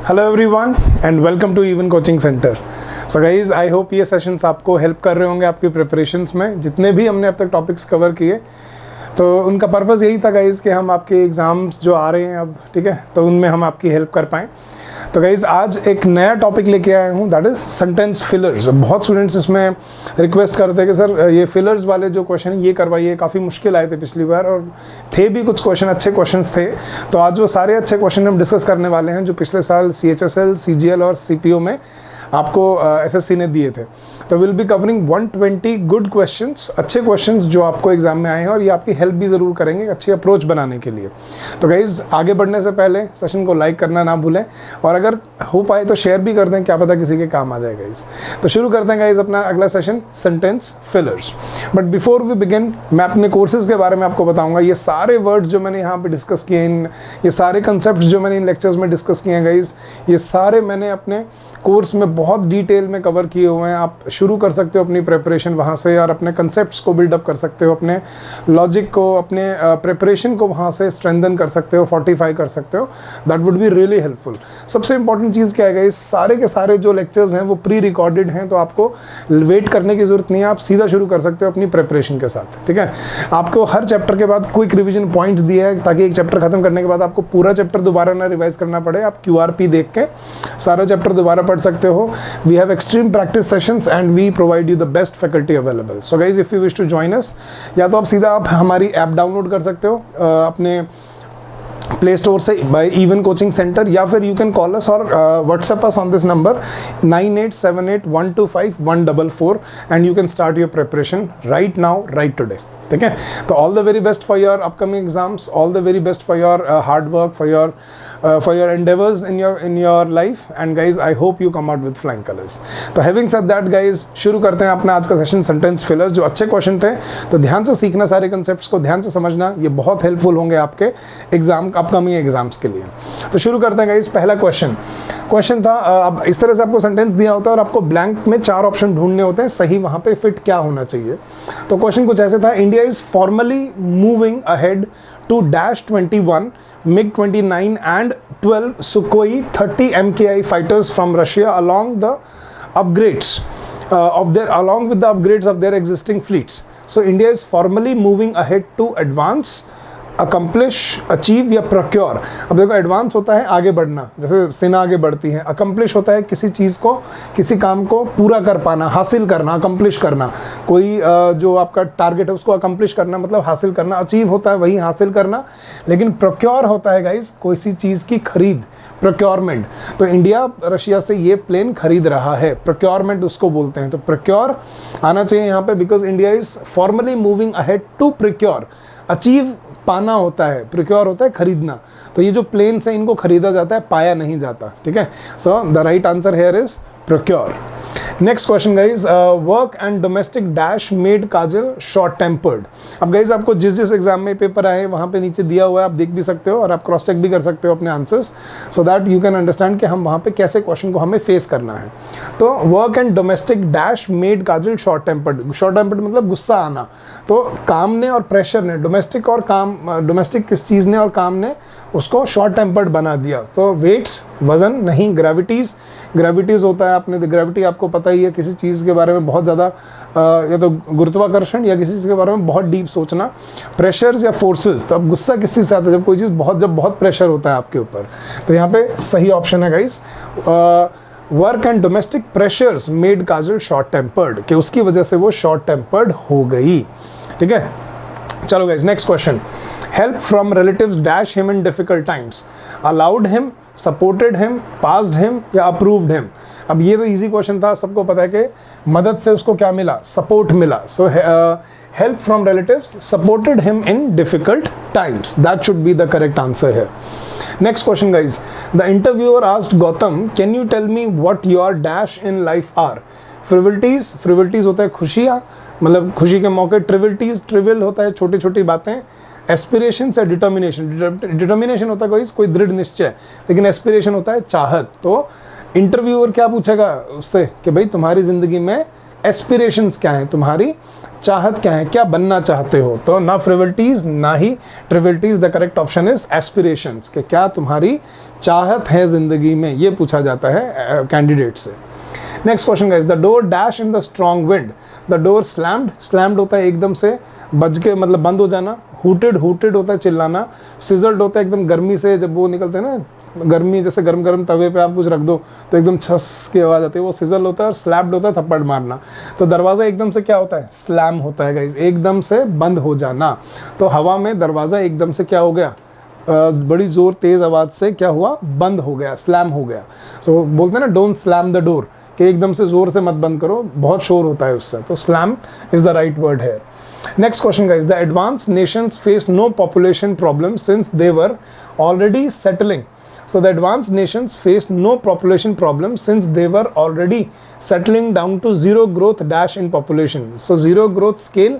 Hello everyone and welcome to even coaching centre. So guys I hope ये sessions आपको help कर रहे होंगे आपकी प्रिपरेशंस में। जितने भी हमने अब तक टॉपिक्स कवर किए तो उनका पर्पज़ यही था गाइज कि हम आपके एग्ज़ाम्स जो आ रहे हैं अब, ठीक है, तो उनमें हम आपकी हेल्प कर पाएँ। तो गाइज आज एक नया टॉपिक लेके आया हूँ, दैट इज़ सेंटेंस फिलर्स। बहुत स्टूडेंट्स इसमें रिक्वेस्ट करते हैं कि सर ये फिलर्स वाले जो क्वेश्चन ये करवाइए, काफ़ी मुश्किल आए थे पिछली बार और थे भी कुछ क्वेश्चन, अच्छे क्वेश्चंस थे। तो आज वो सारे अच्छे क्वेश्चन हम डिस्कस करने वाले हैं जो पिछले साल CHSL, CGL और CPO में आपको SSC ने दिए थे। तो will be covering 120 good questions, अच्छे क्वेश्चंस जो आपको एग्जाम में आए हैं और ये आपकी हेल्प भी ज़रूर करेंगे अच्छी अप्रोच बनाने के लिए। तो गाइज़ आगे बढ़ने से पहले सेशन को लाइक करना ना भूलें और अगर हो पाए तो शेयर भी कर दें, क्या पता किसी के काम आ जाए गाइज़। तो शुरू करते हैं गाइज़ अपना अगला session, sentence fillers. But before we begin मैं अपने कोर्सेज़ के बारे में आपको बताऊँगा। ये सारे वर्ड्स जो मैंने यहाँ पर डिस्कस किए, ये सारे कंसेप्ट जो मैंने इन लेक्चर्स में डिस्कस किए हैं गाइज़, ये सारे मैंने अपने कोर्स में बहुत डिटेल में कवर किए हुए हैं। आप शुरू कर सकते हो अपनी प्रिपरेशन वहाँ से और अपने कंसेप्ट्स को बिल्डअप कर सकते हो, अपने लॉजिक को, अपने प्रिपरेशन को वहाँ से स्ट्रेंथन कर सकते हो, फोर्टिफाई कर सकते हो। That would be really helpful. सबसे इंपॉर्टेंट चीज़ क्या है गाइस, सारे के सारे जो लेक्चर्स हैं वो प्री रिकॉर्डेड हैं, तो आपको वेट करने की ज़रूरत नहीं है। आप सीधा शुरू कर सकते हो अपनी प्रिपरेशन के साथ, ठीक है। आपको हर चैप्टर के बाद क्विक रिविजन पॉइंट्स दिए हैं ताकि एक चैप्टर खत्म करने के बाद आपको पूरा चैप्टर दोबारा ना रिवाइज करना पड़े। आप QRP देख के सारा चैप्टर दोबारा पढ़ सकते हो। We have extreme practice sessions and we provide you the best faculty available. So guys if you wish to join us, या तो आप सीधा हमारी ऐप डाउनलोड कर सकते हो अपने प्ले स्टोर से बाय इवन कोचिंग सेंटर, या फिर यू कैन कॉल अस और WhatsApp us on this number 9878125144 and you can start your preparation right now, right today, ठीक है। तो all the very best for your upcoming exams, all the very best for your hard work, for your endeavors in your life, and guys I hope you come out with flying colors. तो having said that guys, शुरू करते हैं अपना आज का session sentence fillers. जो अच्छे question थे तो ध्यान से सीखना, सारे कंसेप्ट्स को ध्यान से समझना, ये बहुत हेल्पफुल होंगे आपके एग्जाम, अपकमिंग एग्जाम्स के लिए। तो शुरू करते हैं गाइस। पहला क्वेश्चन था, अब इस तरह से आपको सेंटेंस दिया होता है और आपको ब्लैंक में 4 ऑप्शन ढूंढने होते हैं, सही वहाँ पे फिट क्या होना चाहिए। तो क्वेश्चन कुछ ऐसे था, India is formally moving ahead to -21 MiG-29 and 12 Sukhoi 30 MKI fighters from Russia along with the upgrades of their existing fleets. So India is formally moving ahead to advance, accomplish, achieve या procure. अब देखो, advance होता है आगे बढ़ना, जैसे सेना आगे बढ़ती है। अकम्प्लिश होता है किसी चीज़ को, किसी काम को पूरा कर पाना, हासिल करना, अकम्प्लिश करना। कोई जो आपका टारगेट है उसको अकम्प्लिश करना मतलब हासिल करना। अचीव होता है वही हासिल करना। लेकिन प्रोक्योर होता है गाइस किसी चीज़ की खरीद, प्रोक्योरमेंट। तो इंडिया रशिया से ये प्लेन खरीद रहा है, प्रोक्योरमेंट उसको बोलते हैं। तो प्रोक्योर आना चाहिए यहाँ पे, because India is formally moving ahead to procure. Achieve पाना होता है, प्रोक्योर होता है खरीदना। तो ये जो प्लेन से इनको खरीदा जाता है, पाया नहीं जाता, ठीक है। So the right answer here is procure. Next question guys, work and domestic dash made Kajal short tempered. अब गाइज आपको जिस एग्जाम में पेपर आए वहाँ पे नीचे दिया हुआ है, आप देख भी सकते हो और आप क्रॉस चेक भी कर सकते हो अपने answers, so that you can understand कि हम वहाँ पे कैसे क्वेश्चन को हमें फेस करना है। तो work and domestic dash made Kajal short tempered. Short tempered मतलब गुस्सा आना। तो काम ने और प्रेशर ने, डोमेस्टिक और काम, डोमेस्टिक किस चीज़ ने और काम ने उसको शॉर्ट टेम्पर्ड बना दिया। तो वेट्स, वजन नहीं, ग्रेविटीज़ होता है, आपने ग्रेविटी आपको पता ही है, किसी चीज़ के बारे में बहुत ज़्यादा या तो गुरुत्वाकर्षण या किसी चीज़ के बारे में बहुत डीप सोचना। प्रेशर्स या फोर्सेस, तो अब गुस्सा किस चीज़ से आता है, जब कोई चीज़ जब बहुत प्रेशर होता है आपके ऊपर। तो यहाँ पे सही ऑप्शन है guys, work and domestic pressures made Kajal short tempered, कि उसकी वजह से वो शॉर्ट टेम्पर्ड हो गई, ठीक है। चलो guys, next question, help from relatives dash him in difficult times, allowed him, supported him, passed him या अप्रूव्ड हिम। अब ये तो इजी क्वेश्चन था, सबको पता है कि मदद से उसको क्या मिला, सपोर्ट मिला। So help from relatives, supported him in difficult times, that should be the correct answer है। Next question guys, the interviewer asked Gautam, can you tell me what your dash in life are. Frivolities होता है खुशियाँ, मतलब खुशी के मौके। Trivial होता है छोटी छोटी बातें। एस्पिरेशन या डिटर्मिनेशन होता है कोई दृढ़ निश्चय, लेकिन एस्पिरेशन होता है चाहत। तो इंटरव्यूअर क्या पूछेगा उससे कि भाई तुम्हारी ज़िंदगी में एस्पिरेशंस क्या हैं, तुम्हारी चाहत क्या है, क्या बनना चाहते हो, तो ना फ्रिवलिटीज ना ही trivialities, the correct option is aspirations, कि क्या तुम्हारी चाहत है ज़िंदगी में, ये पूछा जाता है कैंडिडेट से। Next question guys, the door dash in the strong wind, the door slammed, slammed होता है एकदम से बज के मतलब बंद हो जाना, हूटेड, हूटेड होता है चिल्लाना, सिजल्ड होता है एकदम गर्मी से जब वो निकलते हैं ना, गर्मी जैसे गर्म गर्म तवे पे आप कुछ रख दो तो एकदम छस की आवाज़ आती है, वो सिजल होता है, और स्लैप्ड होता है थप्पड़ मारना। तो दरवाज़ा एकदम से क्या होता है, स्लैम होता है गाइस, एकदम से बंद हो जाना। तो हवा में दरवाज़ा एकदम से क्या हो गया, बड़ी ज़ोर तेज़ आवाज़ से क्या हुआ, बंद हो गया, स्लैम हो गया। सो बोलते हैं ना डोंट स्लैम द डोर, कि एकदम से ज़ोर से मत बंद करो, बहुत शोर होता है उससे, तो slam is the right word है। Next question guys, the advanced nations faced no population problem since they were already settling. So the advanced nations faced no population problem since they were already settling down to zero growth dash in population. So zero growth scale,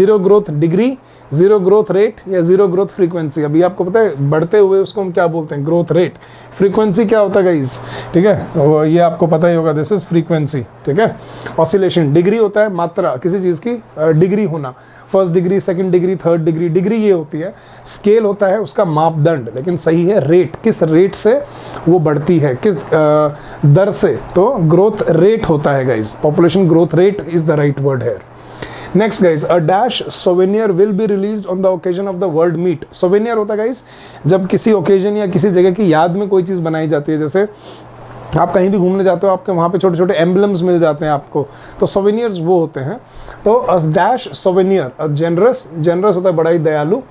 zero growth degree, zero growth rate या zero growth frequency. अभी आपको पता है बढ़ते हुए उसको हम क्या बोलते हैं, ग्रोथ रेट। फ्रीक्वेंसी क्या होता है गाइस, ठीक है, ये आपको पता ही होगा, दिस इज फ्रीक्वेंसी, ठीक है। ऑसिलेशन, डिग्री होता है मात्रा किसी चीज़ की, डिग्री होना, first degree, second degree, third degree, degree ये होती है। स्केल होता है उसका मापदंड, लेकिन सही है रेट, किस रेट से वो बढ़ती है, किस दर से, तो ग्रोथ रेट होता है guys, population growth rate is the right word है। Next guys, a dash souvenir will be released on the occasion of the world meet. Souvenir होता है गाइज जब किसी ओकेजन या किसी जगह की याद में कोई चीज़ बनाई जाती है, जैसे आप कहीं भी घूमने जाते हो, आपके वहाँ पे छोटे छोटे एम्बलम्स मिल जाते हैं आपको, तो सोवेनियर्स वो होते हैं। तो अ डैश सोवेनियर, अ जेनरस, जेनरस होता है बड़ा ही दयालु,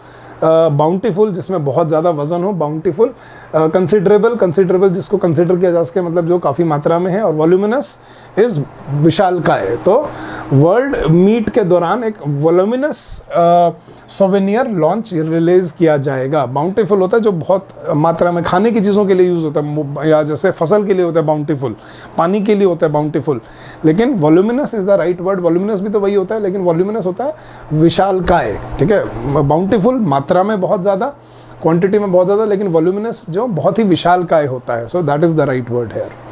बाउंटीफुल जिसमें बहुत ज़्यादा वजन हो, बाउंटीफुल, कंसिडरेबल, कंसिडरेबल जिसको कंसिडर किया जा सके, मतलब जो काफ़ी मात्रा में है, और वॉल्यूमिनस इज विशालकाय। तो वर्ल्ड मीट के दौरान एक वॉल्यूमिनस सोवेनियर लॉन्च रिलीज किया जाएगा। बाउंटीफुल होता है जो बहुत मात्रा में खाने की चीज़ों के लिए यूज़ होता है, या जैसे फसल के लिए होता है बाउंटीफुल, पानी के लिए होता है बाउंटीफुल, लेकिन voluminous is the right word. Voluminous भी तो वही होता है, लेकिन वॉल्यूमिनस होता है विशालकाय, ठीक है। बाउंटीफुल मात्रा में बहुत ज़्यादा, क्वांटिटी में बहुत ज़्यादा, लेकिन वॉल्यूमिनस जो बहुत ही विशालकाय होता है। So that is the right word here.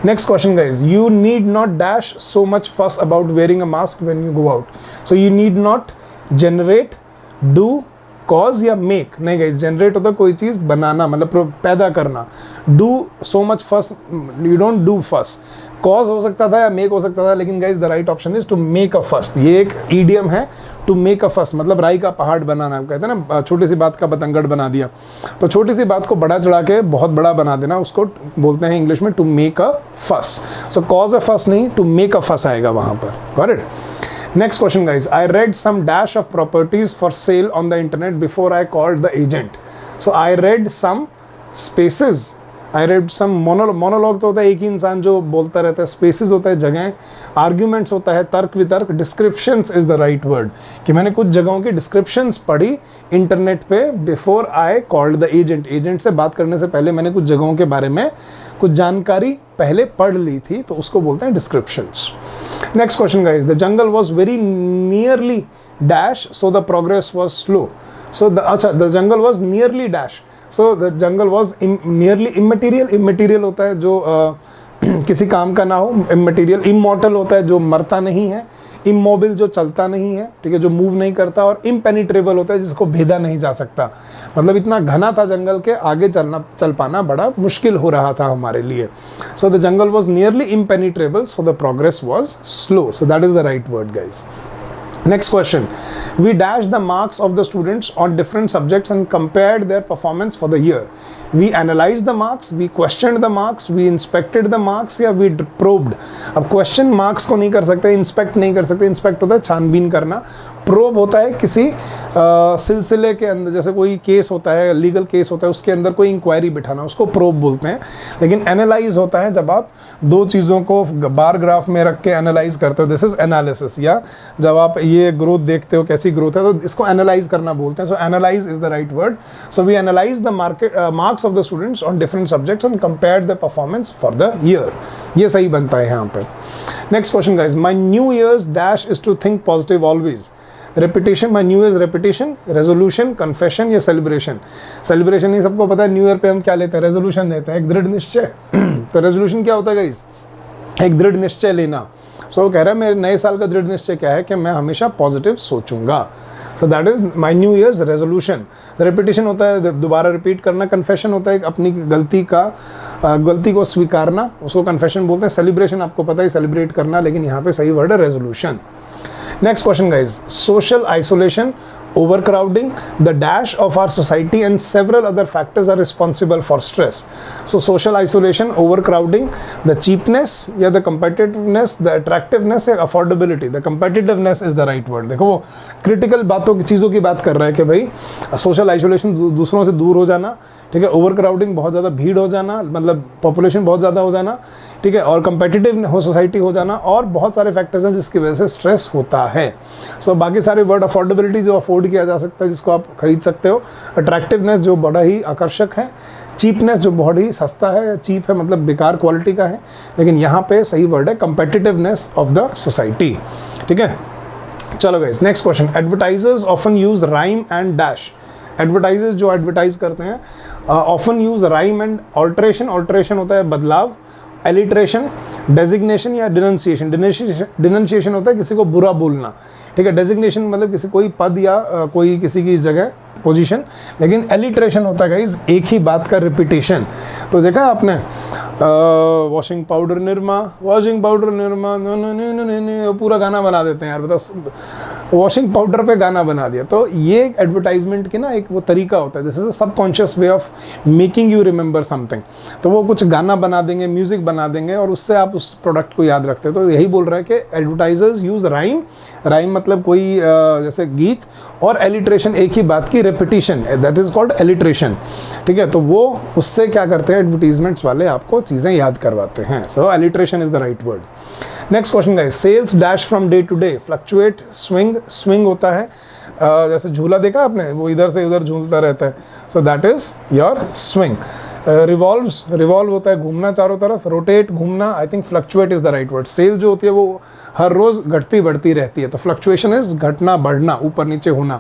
Next question guys, you need not dash so much fuss about wearing a mask when you go out. So you need not generate, do, cause या make, नहीं guys, generate होता है कोई चीज़ बनाना, मतलब पैदा करना। do so much fuss, you don't do fuss. cause हो सकता था या make हो सकता था, लेकिन guys the right option is to make a fuss। ये एक idiom है, to make a fuss, मतलब राई का पहाड़ बनाना, कहते हैं ना छोटी सी बात का बतंगड़ बना दिया, तो छोटी सी बात को बड़ा चढ़ा के बहुत बड़ा बना देना, उसको बोलते हैं इंग्लिश में to make a fuss। so cause a fuss नहीं, to make a fuss आएगा वहाँ पर। got it? Next question guys, I read some dash of properties for sale on the internet before I called the agent. So I read some spaces, I read some monologue तो होता है एक ही इंसान जो बोलता रहता है, spaces होता है जगह, arguments होता है तर्क वितर्क, descriptions is the right word, कि मैंने कुछ जगहों की descriptions पढ़ी इंटरनेट पे before I called the agent। Agent से बात करने से पहले मैंने कुछ जगहों के बारे में कुछ जानकारी पहले पढ़ ली थी, तो उसको बोलते हैं descriptions। Next question guys, the jungle was very nearly dash so the progress was slow। so the jungle was nearly dash, so the jungle was nearly immaterial। immaterial होता है जो किसी काम का ना हो, immaterial। immortal होता है जो मरता नहीं है, इमोबिल जो चलता नहीं है, ठीक है, जो मूव नहीं करता, और इम्पेनिट्रेबल होता है जिसको भेदा नहीं जा सकता, मतलब इतना घना था जंगल के आगे चल पाना बड़ा मुश्किल हो रहा था हमारे लिए। So the jungle was nearly impenetrable, so the progress was slow. So that is the right word guys. Next question, we dashed the marks of the students on different subjects and compared their performance for the year। We analyzed the marks, we questioned the marks, we inspected the marks, या we probed। अब question marks को नहीं कर सकते, inspect नहीं कर सकते। inspect होता है छानबीन करना, probe होता है किसी सिलसिले के अंदर, जैसे कोई केस होता है, लीगल केस होता है, उसके अंदर कोई इंक्वायरी बिठाना, उसको probe बोलते हैं। लेकिन एनालाइज होता है जब आप दो चीज़ों को बार ग्राफ में रख के एनालाइज करते हो, दिस इज एनालिसिस। या जब आप ये ग्रोथ देखते हो कैसी ग्रोथ है, तो इसको एनालाइज करना बोलते हैं। So analyse is the right word. So we analyse the marks of the students on different subjects and compared the performance for the year. ये सही बनता है यहाँ पर। Next question guys, my new year's dash is to think positive always. Repetition, my new year's repetition, resolution, confession या celebration. Celebration ही सबको पता है, न्यू ईयर पे हम क्या लेते हैं, रेजोल्यूशन लेते हैं, एक दृढ़ निश्चय। तो रेजोल्यूशन क्या होता है गाइस, एक दृढ़ निश्चय लेना। सो वो कह रहा है मेरे नए साल का दृढ़ निश्चय क्या है कि मैं हमेशा पॉजिटिव सोचूंगा। सो that is my new years resolution. Repetition होता है दोबारा रिपीट करना, कन्फेशन होता है अपनी गलती को स्वीकारना, उसको कन्फेशन बोलते हैं। सेलिब्रेशन आपको पता है, सेलिब्रेट करना, लेकिन यहाँ पे सही वर्ड है resolution. Next question guys, social isolation, overcrowding, the dash of our society and several other factors are responsible for stress. So social isolation, overcrowding, the cheapness या the competitiveness, the attractiveness या affordability, the competitiveness is the right word। देखो वो critical चीज़ों की बात कर रहा है कि भाई सोशल आइसोलेशन, दूसरों से दूर हो जाना, ठीक है, ओवर क्राउडिंग, बहुत ज़्यादा भीड़ हो जाना, मतलब पॉपुलेशन बहुत ज़्यादा हो जाना, ठीक है, और कंपेटिटिव हो सोसाइटी हो जाना, और बहुत सारे फैक्टर्स हैं जिसकी वजह से स्ट्रेस होता है। सो बाकी सारे वर्ड, अफोर्डेबिलिटी जो अफोर्ड किया जा सकता है, जिसको आप खरीद सकते हो, अट्रैक्टिवनेस जो बड़ा ही आकर्षक है, चीपनेस जो बहुत ही सस्ता है, चीप है मतलब बेकार क्वालिटी का है, लेकिन यहाँ पे सही वर्ड है कंपेटिटिवनेस ऑफ द सोसाइटी। ठीक है, चलो guys next question, advertisers often use rhyme and dash. Advertisers जो एडवर्टाइज करते हैं often use rhyme and alteration. Alteration होता है बदलाव, एलिट्रेशन, डेजिग्नेशन या डिनंसिएशन। डिनंसिएशन होता है किसी को बुरा बोलना, ठीक है, डेजिग्नेशन मतलब किसी कोई पद या कोई किसी की जगह पोजीशन, लेकिन एलिट्रेशन होता है गाइस एक ही बात का रिपीटेशन। तो देखा आपने washing powder Nirma, washing powder Nirma, पूरा गाना बना देते हैं यार, बताओ वॉशिंग पाउडर पे गाना बना दिया। तो ये एक एडवर्टाइजमेंट की ना एक वो तरीका होता है, this is a subconscious way of making you remember something. तो वो कुछ गाना बना देंगे, म्यूजिक बना देंगे, और उससे आप उस प्रोडक्ट को याद रखते हैं। तो यही बोल रहा है कि एडवर्टाइजर्स यूज राइम, राइम मतलब कोई जैसे गीत, और एलिट्रेशन एक ही बात की repetition, that is called alliteration. ठीक है, तो वो उससे क्या करते हैं एडवर्टीजमेंट्स वाले, आपको चीज़ें याद करवाते हैं। So alliteration is the right word. Next question guys, sales dash from day to day, fluctuate, swing, swing होता है जैसे झूला देखा आपने, वो इधर से उधर झूलता रहता है, so that is your swing. Revolves, revolve होता है घूमना चारों तरफ, रोटेट घूमना, I think fluctuate is the right word. Sale जो होती है वो हर रोज घटती बढ़ती रहती है, तो फ्लक्चुएशन इज घटना बढ़ना, ऊपर नीचे होना।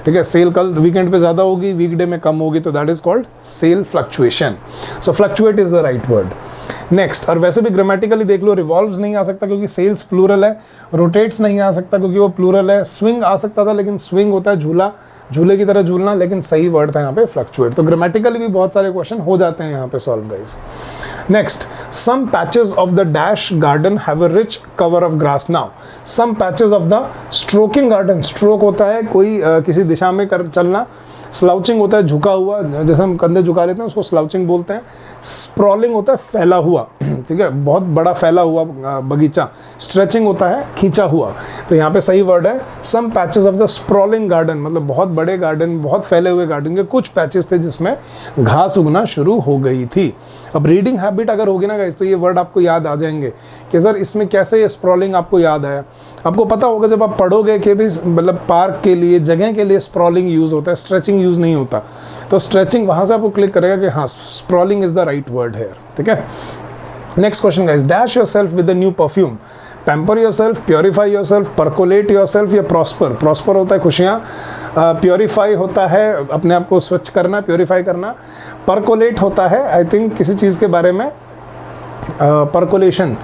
ठीक है, सेल कल वीकेंड पे ज़्यादा होगी, वीकडे में कम होगी, तो that is called sale fluctuation. So fluctuate is the right word. Next, और वैसे भी ग्रामेटिकली देख लो, रिवॉल्व्स नहीं आ सकता क्योंकि सेल्स प्लूरल है, रोटेट्स नहीं आ सकता क्योंकि वो प्लूरल है, स्विंग आ सकता था लेकिन स्विंग होता है झूला, झूले की तरह झूलना, लेकिन सही वर्ड था यहाँ पे फ्लक्चुएट। तो ग्रामेटिकली भी बहुत सारे क्वेश्चन हो जाते हैं यहाँ पे solve guys. Next, some patches of the dash garden have a rich cover of grass. Now some patches of the stroking garden, stroke होता है कोई किसी दिशा में कर चलना, स्लाउचिंग होता है झुका हुआ, जैसे हम कंधे झुका लेते हैं उसको स्लाउचिंग बोलते हैं। स्प्रॉलिंग होता है फैला हुआ, ठीक है, बहुत बड़ा फैला हुआ बगीचा। स्ट्रेचिंग होता है खींचा हुआ। तो यहाँ पे सही वर्ड है some patches of the sprawling garden, मतलब बहुत बड़े गार्डन, बहुत फैले हुए गार्डन के कुछ पैचेस थे जिसमें घास उगना शुरू हो गई थी। अब रीडिंग हैबिट अगर होगी ना गाइस, तो ये वर्ड आपको याद आ जाएंगे कि सर इसमें कैसे ये स्प्रॉलिंग आपको याद आया। आपको पता होगा जब आप पढ़ोगे कि भी मतलब पार्क के लिए, जगह के लिए स्प्रॉलिंग यूज़ होता है, स्ट्रेचिंग यूज़ नहीं होता। तो स्ट्रेचिंग वहाँ से आपको क्लिक करेगा कि हाँ sprawling is the right word है। ठीक है, next question guys, dash yourself with a new perfume, pamper yourself, purify yourself, percolate yourself या प्रॉस्पर। प्रॉस्पर होता है खुशियाँ, प्योरीफाई होता है अपने आप को स्वच्छ करना, प्योरीफाई करना। परकोलेट होता है आई थिंक किसी चीज़ के बारे में, परकोलेशन,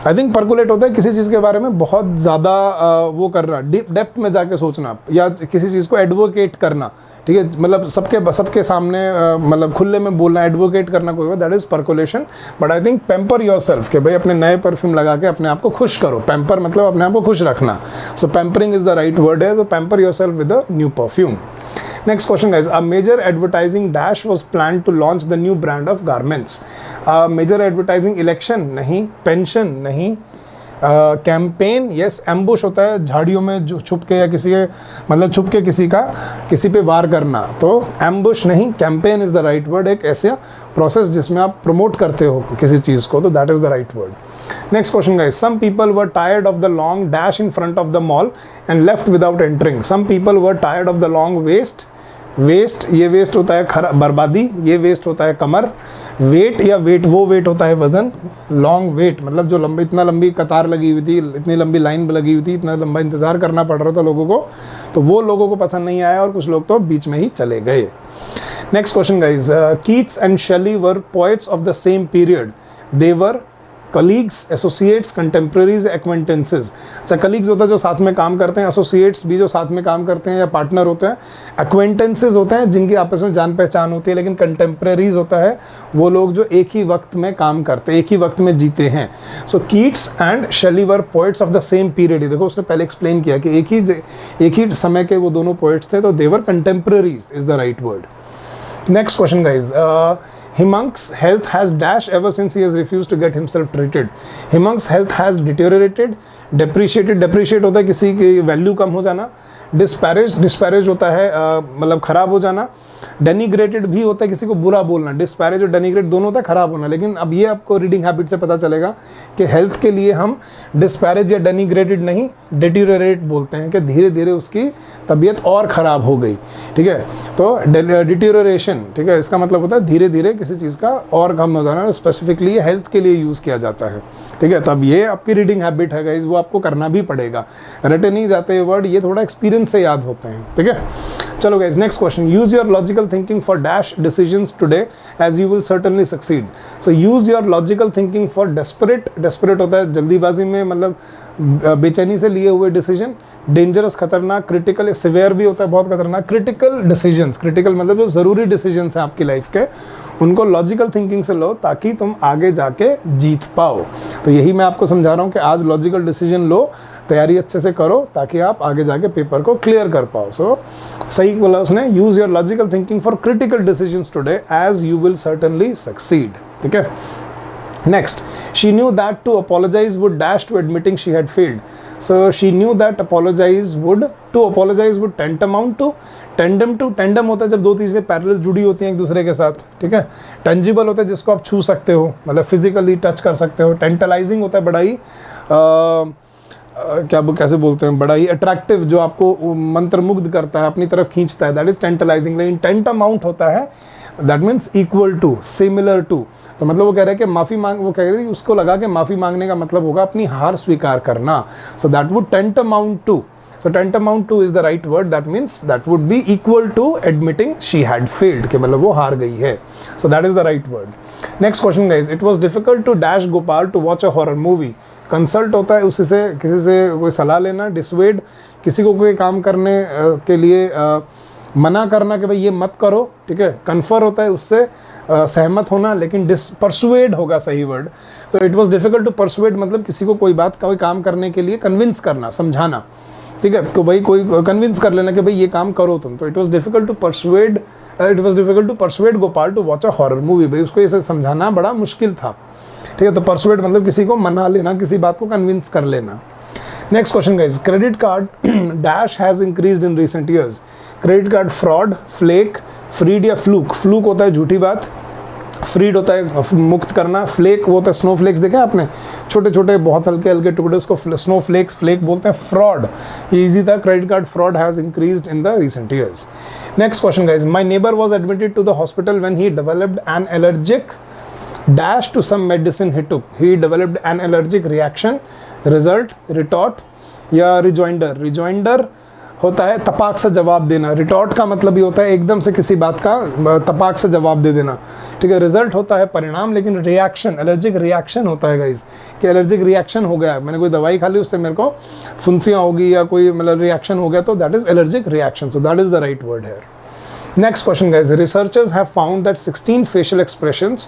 आई थिंक परकुलेट होता है किसी चीज़ के बारे में बहुत ज़्यादा वो करना, डेप्थ में जाके सोचना, या किसी चीज़ को एडवोकेट करना। ठीक है, मतलब सबके सामने मतलब खुले में बोलना, एडवोकेट करना कोई, that is percolation. But I think pamper yourself, कि भाई अपने नए परफ्यूम लगा के अपने आप को खुश करो। पैम्पर मतलब अपने आप को खुश रखना, so pampering is the right word है। तो pamper yourself with a new perfume. Next question guys, a major advertising dash was planned to launch the new brand of garments. Major advertising election नहीं, pension नहीं, campaign yes, ambush होता है झाड़ियों में जो छुप के या किसी के मतलब छुप के किसी पे वार करना। तो एम्बुश नहीं, campaign is the right word. एक ऐसा प्रोसेस जिसमें आप प्रमोट करते हो किसी चीज़ को, तो that is the right word. Next question guys, some people were tired of the long dash in front of the mall and left without entering. Some people were tired of the long waste, waste ये waste होता है बर्बादी, ये waste होता है कमर। Wait या weight वो वेट होता है वजन। लॉन्ग वेट मतलब जो लंबी, इतना लंबी कतार लगी हुई थी, इतनी लंबी लाइन लगी हुई थी, इतना लंबा इंतज़ार करना पड़ रहा था लोगों को, तो वो लोगों को पसंद नहीं आया और कुछ लोग तो बीच में ही चले गए। Next question guys, Keats and Shelley were poets of the same period. They were, colleagues, associates, contemporaries, acquaintances. अच्छा, कलीग्स होता है जो साथ में काम करते हैं, एसोसिएट्स भी जो साथ में काम करते हैं या पार्टनर होते हैं, एक्वेंटेंसेज होते हैं जिनकी आपस में जान पहचान होती है, लेकिन कंटेम्प्रेरीज होता है वो लोग जो एक ही वक्त में काम करते हैं, एक ही वक्त में जीते हैं। So Keats and Shelley were poets of the same period. देखो उसने पहले एक्सप्लेन किया कि एक ही समय के वो दोनों पोइट्स थे, तो they were contemporaries is the right word. Next question guys, Hemang's health has dash ever since he has refused to get himself treated. Hemang's health has deteriorated, depreciated, depreciate होता है किसी की वैल्यू कम हो जाना, disparaged होता है मतलब खराब हो जाना, डेनिग्रेटेड भी होता है किसी को बुरा बोलना, डिस्पैरेज और डेनिग्रेट दोनों होता है खराब होना। लेकिन अब ये आपको रीडिंग हैबिट से पता चलेगा कि हेल्थ के लिए हम डिस्पैरेज या डेनिग्रेटेड नहीं, डिटीरियोरेट बोलते हैं कि धीरे धीरे उसकी तबीयत और ख़राब हो गई। ठीक है, तो डिटीरियोरेशन, ठीक है, इसका मतलब होता है धीरे धीरे किसी चीज़ का और कम हो जाना, स्पेसिफिकली हेल्थ के लिए यूज़ किया जाता है। ठीक है, तब ये आपकी रीडिंग हैबिट है गाइस, वो आपको करना भी पड़ेगा, रटे नहीं जाते वर्ड, ये थोड़ा एक्सपीरियंस से याद होते हैं। ठीक है, चलो guys, next question, use your logical thinking for dash decisions today as you will certainly succeed. So use your logical thinking for desperate होता है जल्दीबाजी में, मतलब बेचैनी से लिए हुए डिसीजन, डेंजरस खतरनाक, क्रिटिकल सिवियर भी होता है बहुत खतरनाक, क्रिटिकल डिसीजंस, क्रिटिकल मतलब जो ज़रूरी डिसीजंस हैं आपकी लाइफ के, उनको लॉजिकल थिंकिंग से लो ताकि तुम आगे जाके जीत पाओ। तो यही मैं आपको समझा रहा हूँ कि आज लॉजिकल डिसीजन लो, तैयारी अच्छे से करो ताकि आप आगे जाके पेपर को क्लियर कर पाओ। सो सही बोला उसने, use your logical thinking for critical decisions today as you will certainly succeed. ठीक है, next, she knew that to apologize would dash to admitting she had failed. So she knew that to apologize would tantamount to, tandem होता है जब दो चीज़ें parallel जुड़ी होती हैं एक दूसरे के साथ। ठीक है, टेंजिबल होता है जिसको आप छू सकते हो, मतलब फिजिकली टच कर सकते हो, टेंटलाइजिंग होता है बड़ा ही कैसे बोलते हैं, बड़ा ही अट्रैक्टिव, जो आपको मंत्रमुग्ध करता है, अपनी तरफ खींचता है, दैट इज टेंटलाइजिंग। लेकिन टेंटामाउंट होता है, that means equal to, similar to. तो मतलब वो कह रहे हैं कि माफ़ी मांग, वो कह रही थी उसको लगा कि माफ़ी मांगने का मतलब होगा अपनी हार स्वीकार करना। So that would tantamount to, so tantamount to is the right word, that means that would be equal to admitting she had failed, कि मतलब वो हार गई है। So that is the right word. Next question guys, it was difficult to dash Gopal to watch a horror movie. Consult होता है उसी से, किसी से कोई सलाह लेना, dissuade किसी को कोई काम करने के लिए मना करना कि भाई ये मत करो। ठीक है, कन्फर होता है उससे सहमत होना, लेकिन परसुएड होगा सही वर्ड। तो it was difficult to persuade मतलब किसी को कोई बात, कोई काम करने के लिए कन्विंस करना, समझाना। ठीक है, तो भाई कोई कन्विंस कर लेना कि भाई ये काम करो तुम। तो it was difficult to persuade Gopal to watch a horror movie. भाई उसको इसे समझाना बड़ा मुश्किल था। ठीक है, तो परसुएड मतलब किसी को मना लेना, किसी बात को कन्विंस कर लेना। Next question guys, credit card dash has increased in recent years. Credit card fraud, flake, freed या फ्लूक। फ्लूक होता है झूठी बात, फ्रीड होता है मुक्त करना, फ्लेक वो होता है स्नोफ्लेक्स, देखा आपने छोटे छोटे बहुत हल्के हल्के टुकड़े, उसको स्नोफ्लेक्स फ्लेक बोलते हैं। फ्रॉड ये ईजी था, credit card fraud has increased in the recent years. Next question guys, my neighbour was admitted to the hospital when he developed an allergic dash to some medicine he took. He developed an allergic reaction. Result, retort या rejoinder. Rejoinder होता है तपाक से जवाब देना, retort का मतलब ये होता है एकदम से किसी बात का तपाक से जवाब दे देना। ठीक है, रिजल्ट होता है परिणाम, लेकिन रिएक्शन, एलर्जिक रिएक्शन होता है गाइज, कि एलर्जिक रिएक्शन हो गया, मैंने कोई दवाई खा ली उससे मेरे को फुंसियाँ होगी या कोई मतलब रिएक्शन हो गया, तो that is allergic reaction. So that is the right word here. Next question guys, researchers have found that 16 facial expressions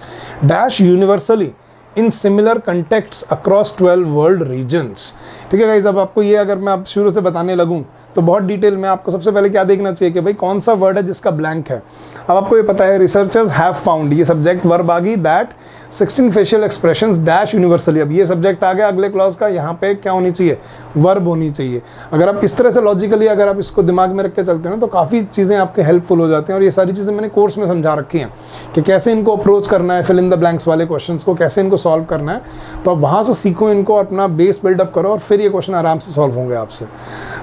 dash universally in similar contexts across 12 world regions. ठीक है गाइज, अब आपको ये अगर मैं अब शुरू से बताने लगूँ तो बहुत डिटेल में आपको सबसे पहले क्या देखना चाहिए कि भाई कौन सा वर्ड है जिसका ब्लैंक है। अब आपको ये पता है रिसर्चर्स हैव फाउंड, ये सब्जेक्ट वर्ब आ गई, that 16 facial expressions dash universally. अब ये सब्जेक्ट आ गया अगले क्लॉज का, यहाँ पे क्या होनी चाहिए, वर्ब होनी चाहिए। अगर आप इस तरह से लॉजिकली अगर आप इसको दिमाग में रख के चलते हैं ना तो काफ़ी चीज़ें आपके हेल्पफुल हो जाती हैं। और ये सारी चीज़ें मैंने कोर्स में समझा रखी हैं कि कैसे इनको अप्रोच करना है, फिल इन द ब्लैंक्स वाले क्वेश्चंस को कैसे इनको सॉल्व करना है। तो आप वहाँ से सीखो, इनको अपना बेस बिल्डअप करो और फिर ये क्वेश्चन आराम से सॉल्व होंगे आपसे।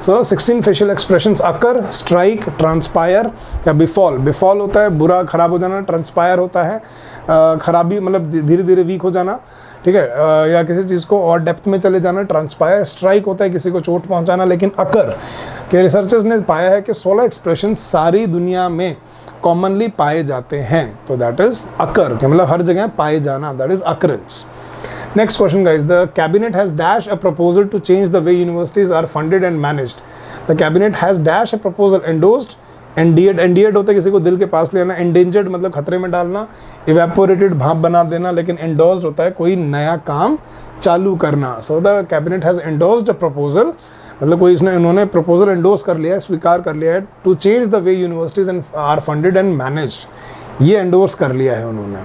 सो 16 फेशियल एक्सप्रेशंस, अकर, स्ट्राइक, ट्रांसपायर या बिफॉल। बिफॉल होता है बुरा खराब हो जाना, ट्रांसपायर होता है खराबी मतलब धीरे धीरे वीक हो जाना। ठीक है, या किसी चीज़ को और डेप्थ में चले जाना, ट्रांसपायर। स्ट्राइक होता है किसी को चोट पहुंचाना। लेकिन अकर के रिसर्चर्स ने पाया है कि 16 एक्सप्रेशन सारी दुनिया में कॉमनली पाए जाते हैं, तो दैट इज अकर, मतलब हर जगह पाए जाना, that is occurrence. Next question guys, the cabinet has dash a proposal to change the way universities are funded and managed. The cabinet has dash a proposal, endorsed, ended, ended होता है किसी को दिल के पास ले आना, एंडेंजर्ड मतलब खतरे में डालना, इवेपोरेटेड भाप बना देना, लेकिन एंडोर्स्ड होता है कोई नया काम चालू करना। So the cabinet has endorsed a proposal, मतलब कोई इन्होंने प्रपोजल एंडोर्स कर लिया है, स्वीकार कर लिया है, to change the way universities and are funded and managed, ये एंडोर्स कर लिया है उन्होंने।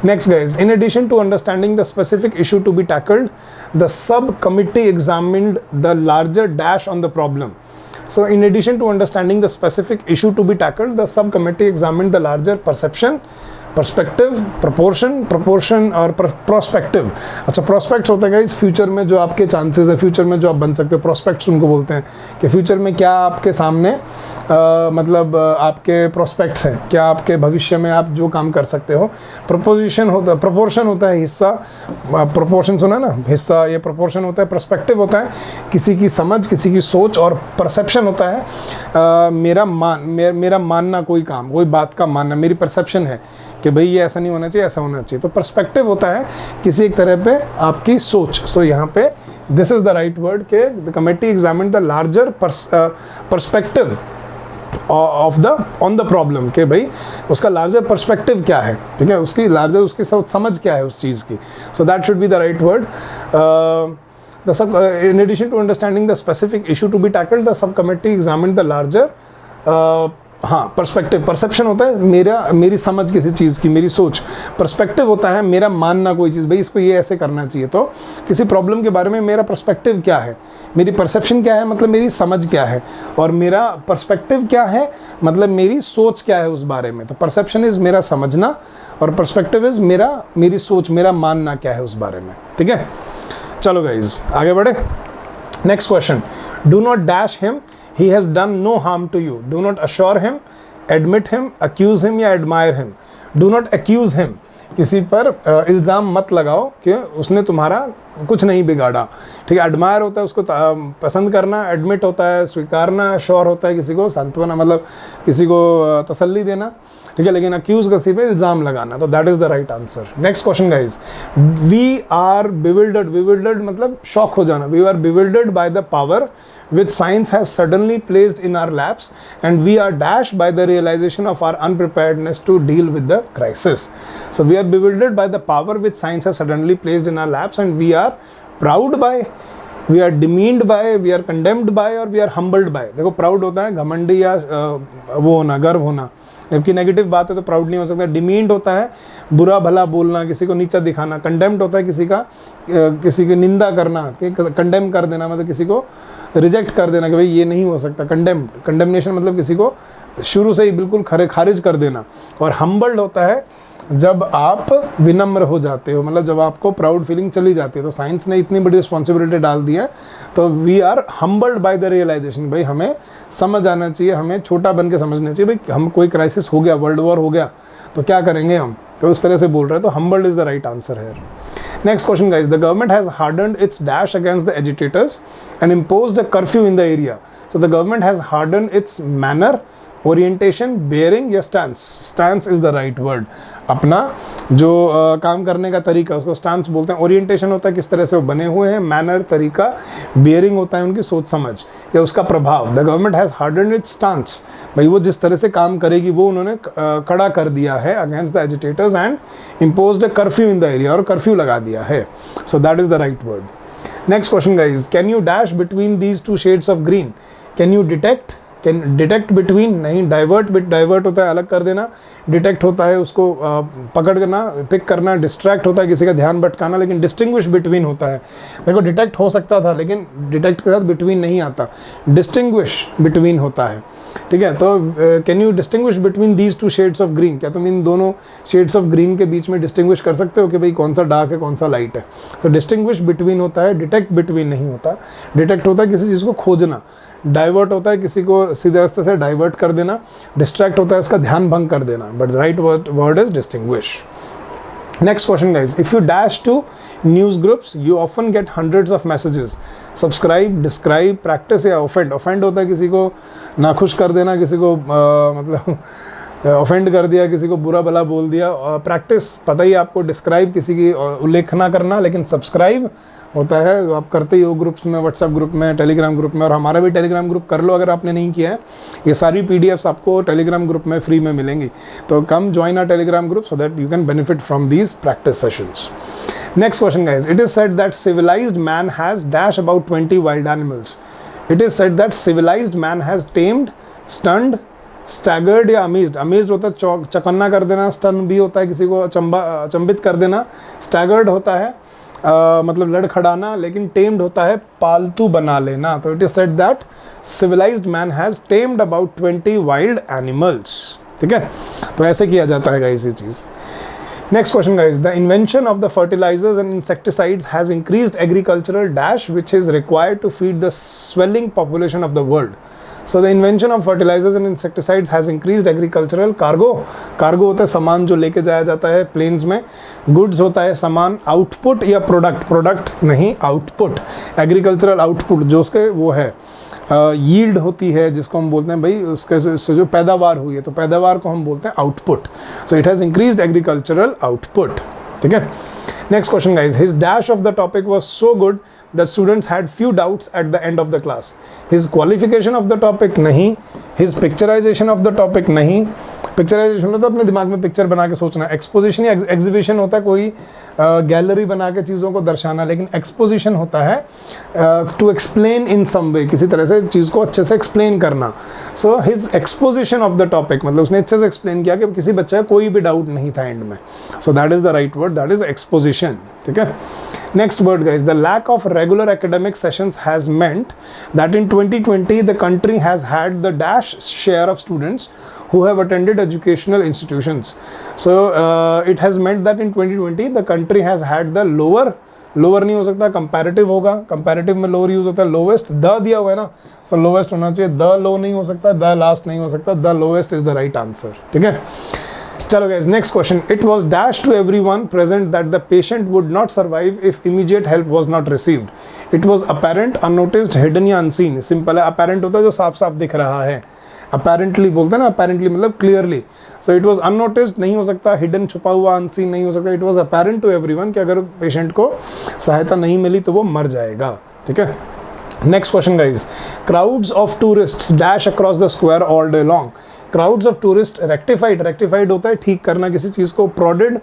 Next guys, in addition to understanding the specific issue to be tackled, the subcommittee examined the larger dash on the problem. So in addition to understanding the specific issue to be tackled, the subcommittee examined the larger perception, perspective, proportion और prospective। अच्छा, prospects होते हैं guys future में जो आपके chances है, future में जो आप बन सकते हो, prospects उनको बोलते हैं कि फ्यूचर में क्या आपके सामने मतलब आपके प्रोस्पेक्ट्स हैं, क्या आपके भविष्य में आप जो काम कर सकते हो। प्रोपोजिशन होता है, प्रोपोर्शन होता है हिस्सा, प्रोपोर्शन सुना ना, हिस्सा, ये प्रोपोर्शन होता है। पर्सपेक्टिव होता है किसी की समझ, किसी की सोच, और परसेप्शन होता है मेरा मानना, कोई काम, कोई बात का मानना, मेरी परसेप्शन है कि भाई ये ऐसा नहीं होना चाहिए, ऐसा होना चाहिए। तो पर्सपेक्टिव होता है किसी एक तरह पे आपकी सोच। सो यहाँ पे this is the right word के the committee examined the larger perspective of the on the problem, के भाई उसका लार्जर पर्सपेक्टिव क्या है, ठीक है, उसकी लार्जर, उसकी समझ क्या है उस चीज़ की। So that should be the right word. The sub, in addition to understanding the specific issue to be tackled, the subcommittee examined the larger हाँ पर्सपेक्टिव, परसेप्शन होता है मेरी समझ किसी चीज़ की, मेरी सोच। पर्सपेक्टिव होता है मेरा मानना कोई चीज़, भाई इसको ये ऐसे करना चाहिए। तो किसी प्रॉब्लम के बारे में मेरा पर्सपेक्टिव क्या है, मेरी परसेप्शन क्या है, मतलब मेरी समझ क्या है, और मेरा पर्सपेक्टिव क्या है, मतलब मेरी सोच क्या है उस बारे में। तो परसेप्शन इज़ मेरा समझना, और पर्सपेक्टिव इज़ मेरी सोच, मेरा मानना क्या है उस बारे में, ठीक है। चलो गाइज आगे बढ़े। Next question, do not dash him, he has done no harm to you. Do not assure him, admit him, accuse him या admire him. Do not accuse him, किसी पर इल्ज़ाम मत लगाओ कि उसने तुम्हारा कुछ नहीं बिगाड़ा, ठीक है। एडमायर होता है उसको पसंद करना, एडमिट होता है स्वीकारना, श्योर होता है किसी को सांत्वना, मतलब किसी को तसल्ली देना, ठीक है। लेकिन अक्यूज किसी पे इल्ज़ाम लगाना, तो that is the right answer. Next question guys, we are bewildered, bewildered मतलब शॉक हो जाना, we are bewildered by the power which science has suddenly placed in our laps, and we are dashed by the realization of our unpreparedness to deal with the crisis. So we are bewildered by the power which science has suddenly placed in our laps, and we are proud by, we are demeaned by, we are condemned by, और we are humbled by। देखो proud होता है घमंडी या वो होना, गर्व होना, जबकि नेगेटिव बात है तो प्राउड नहीं हो सकता। डिमीन्ड होता है बुरा भला बोलना, किसी को नीचा दिखाना। कंडेम्ड होता है किसी की निंदा करना, कंडेम कर देना, मतलब किसी को रिजेक्ट कर देना कि भाई ये नहीं हो सकता। कंडेमनेशन मतलब किसी को शुरू से ही बिल्कुल खारिज कर देना। और हम्बल्ड होता है जब आप विनम्र हो जाते हो, मतलब जब आपको प्राउड फीलिंग चली जाती है। तो साइंस ने इतनी बड़ी रिस्पॉन्सिबिलिटी डाल दी है, तो we are humbled by the realisation, भाई हमें समझ आना चाहिए, हमें छोटा बन के समझना चाहिए, भाई हम कोई क्राइसिस हो गया, वर्ल्ड वॉर हो गया तो क्या करेंगे हम, तो उस तरह से बोल रहे हैं। तो humbled is the right answer है। Next question guys, the government has hardened its dash against the agitators and imposed a curfew in the area. So the government has hardened its manner, orientation, bearing या stance. Stance is the right word. अपना जो काम करने का तरीका उसको stance बोलते हैं। ओरिएंटेशन होता है किस तरह से वो बने हुए हैं, मैनर तरीका, बेयरिंग होता है उनकी सोच समझ या उसका प्रभाव। The government has hardened it's stance, भाई वो जिस तरह से काम करेगी वो उन्होंने कड़ा कर दिया है against the agitators and imposed a curfew in the area, और कर्फ्यू लगा दिया है। So that is the right word. Next question guys, can you dash between these two shades of green. Can you detect, can detect between नहीं, divert होता है अलग कर देना, डिटेक्ट होता है उसको पकड़ना, पिक करना, डिस्ट्रैक्ट होता है किसी का ध्यान भटकाना, लेकिन डिस्टिंग्विश बिटवीन होता है। देखो डिटेक्ट हो सकता था लेकिन डिटेक्ट के साथ बिटवीन नहीं आता, डिस्टिंग्विश बिटवीन होता है, ठीक है। तो can you distinguish between these two shades of green, क्या तुम इन दोनों शेड्स ऑफ ग्रीन के बीच में डिस्टिंग्विश कर सकते हो कि भाई कौन सा डार्क है कौन सा लाइट है। तो डिस्टिंग्विश बिटवीन होता है, डिटेक्ट बिटवीन नहीं होता। डिटेक्ट होता है किसी चीज़ को खोजना, डाइवर्ट होता है किसी को सीधे रास्ते से डाइवर्ट कर देना, डिस्ट्रैक्ट होता है उसका ध्यान भंग कर देना, but right word is distinguish. Next question guys, if you dash to news groups you often get hundreds of messages. Subscribe, describe, practice or offend. Offend होता है किसी को नाखुश कर देना, किसी को मतलब ऑफेंड कर दिया, किसी को बुरा भला बोल दिया। प्रैक्टिस पता ही आपको, डिस्क्राइब किसी की उल्लेख ना करना, लेकिन सब्सक्राइब होता है, आप करते ही हो ग्रुप्स में, व्हाट्सएप ग्रुप में, टेलीग्राम ग्रुप में, और हमारा भी टेलीग्राम ग्रुप कर लो अगर आपने नहीं किया है। ये सारी PDFs आपको टेलीग्राम ग्रुप में फ्री में मिलेंगी, तो come join our Telegram group so that you can benefit from these practice sessions. Next question guys, it is said that civilized man has dash about 20 wild animals. It is said that civilized man has tamed, stunned, staggered या amazed. Amazed होता है चकन्ना कर देना, stun भी होता है किसी को अचंभित कर देना, staggered होता है मतलब लड़खड़ाना, लेकिन tamed होता है पालतू बना लेना। तो it is said that civilized man has tamed about 20 wild animals। ठीक है, तो ऐसे किया जाता है guys ये चीज़। Next question guys, the invention of the fertilizers and insecticides has increased agricultural dash which is required to feed the swelling population of the world. So the invention of fertilizers and insecticides has increased agricultural cargo होता है सामान जो लेके जाया जाता है planes में, goods होता है सामान, output या प्रोडक्ट नहीं output, agricultural output जो उसके वो है, यील्ड होती है जिसको हम बोलते हैं भाई उसके से जो पैदावार हुई है, तो पैदावार को हम बोलते हैं output. So it has increased agricultural output. ठीक है, next question guys, his dash of the topic was so good that students had few doubts at the end of the class. His qualification of the topic नहीं, his picturization of the topic नहीं। Picturization मतलब अपने दिमाग में picture बना के सोचना, exposition या एग्जीबिशन होता है कोई गैलरी बना के चीज़ों को दर्शाना, लेकिन एक्सपोजिशन होता है टू एक्सप्लेन इन सम वे, किसी तरह से चीज़ को अच्छे से एक्सप्लेन करना। So his exposition of the topic मतलब उसने अच्छे से एक्सप्लेन किया कि किसी बच्चे का कोई भी डाउट नहीं था एंड में। So that is the right word, that is exposition. ठीक है, next word guys, the lack of regular academic sessions has meant that in 2020 the country has had the dash share of students who have attended educational institutions. So it has meant that in 2020 the country has had the lower नहीं हो सकता, comparative होगा, comparative में lower use होता है, lowest the दिया हुआ है ना, सो लोवेस्ट होना चाहिए, द लो नहीं हो सकता, द लास्ट नहीं हो सकता, the lowest is the right answer. ठीक है, चलो guys, next question. It was dashed to everyone present that the patient would not survive if immediate help was not received. It was apparent, unnoticed, hidden या unseen. Simple है, apparent होता है जो साफ साफ दिख रहा है, apparently बोलते हैं ना, apparently मतलब clearly. So it was unnoticed नहीं हो सकता, hidden छुपा हुआ, unseen नहीं हो सकता, it was apparent to everyone कि अगर पेशेंट को सहायता नहीं मिली तो वो मर जाएगा। ठीक है, next question guys, crowds of tourists dash across the square all day long. Crowds of tourist, rectified होता है ठीक करना किसी चीज़ को, प्रोडिड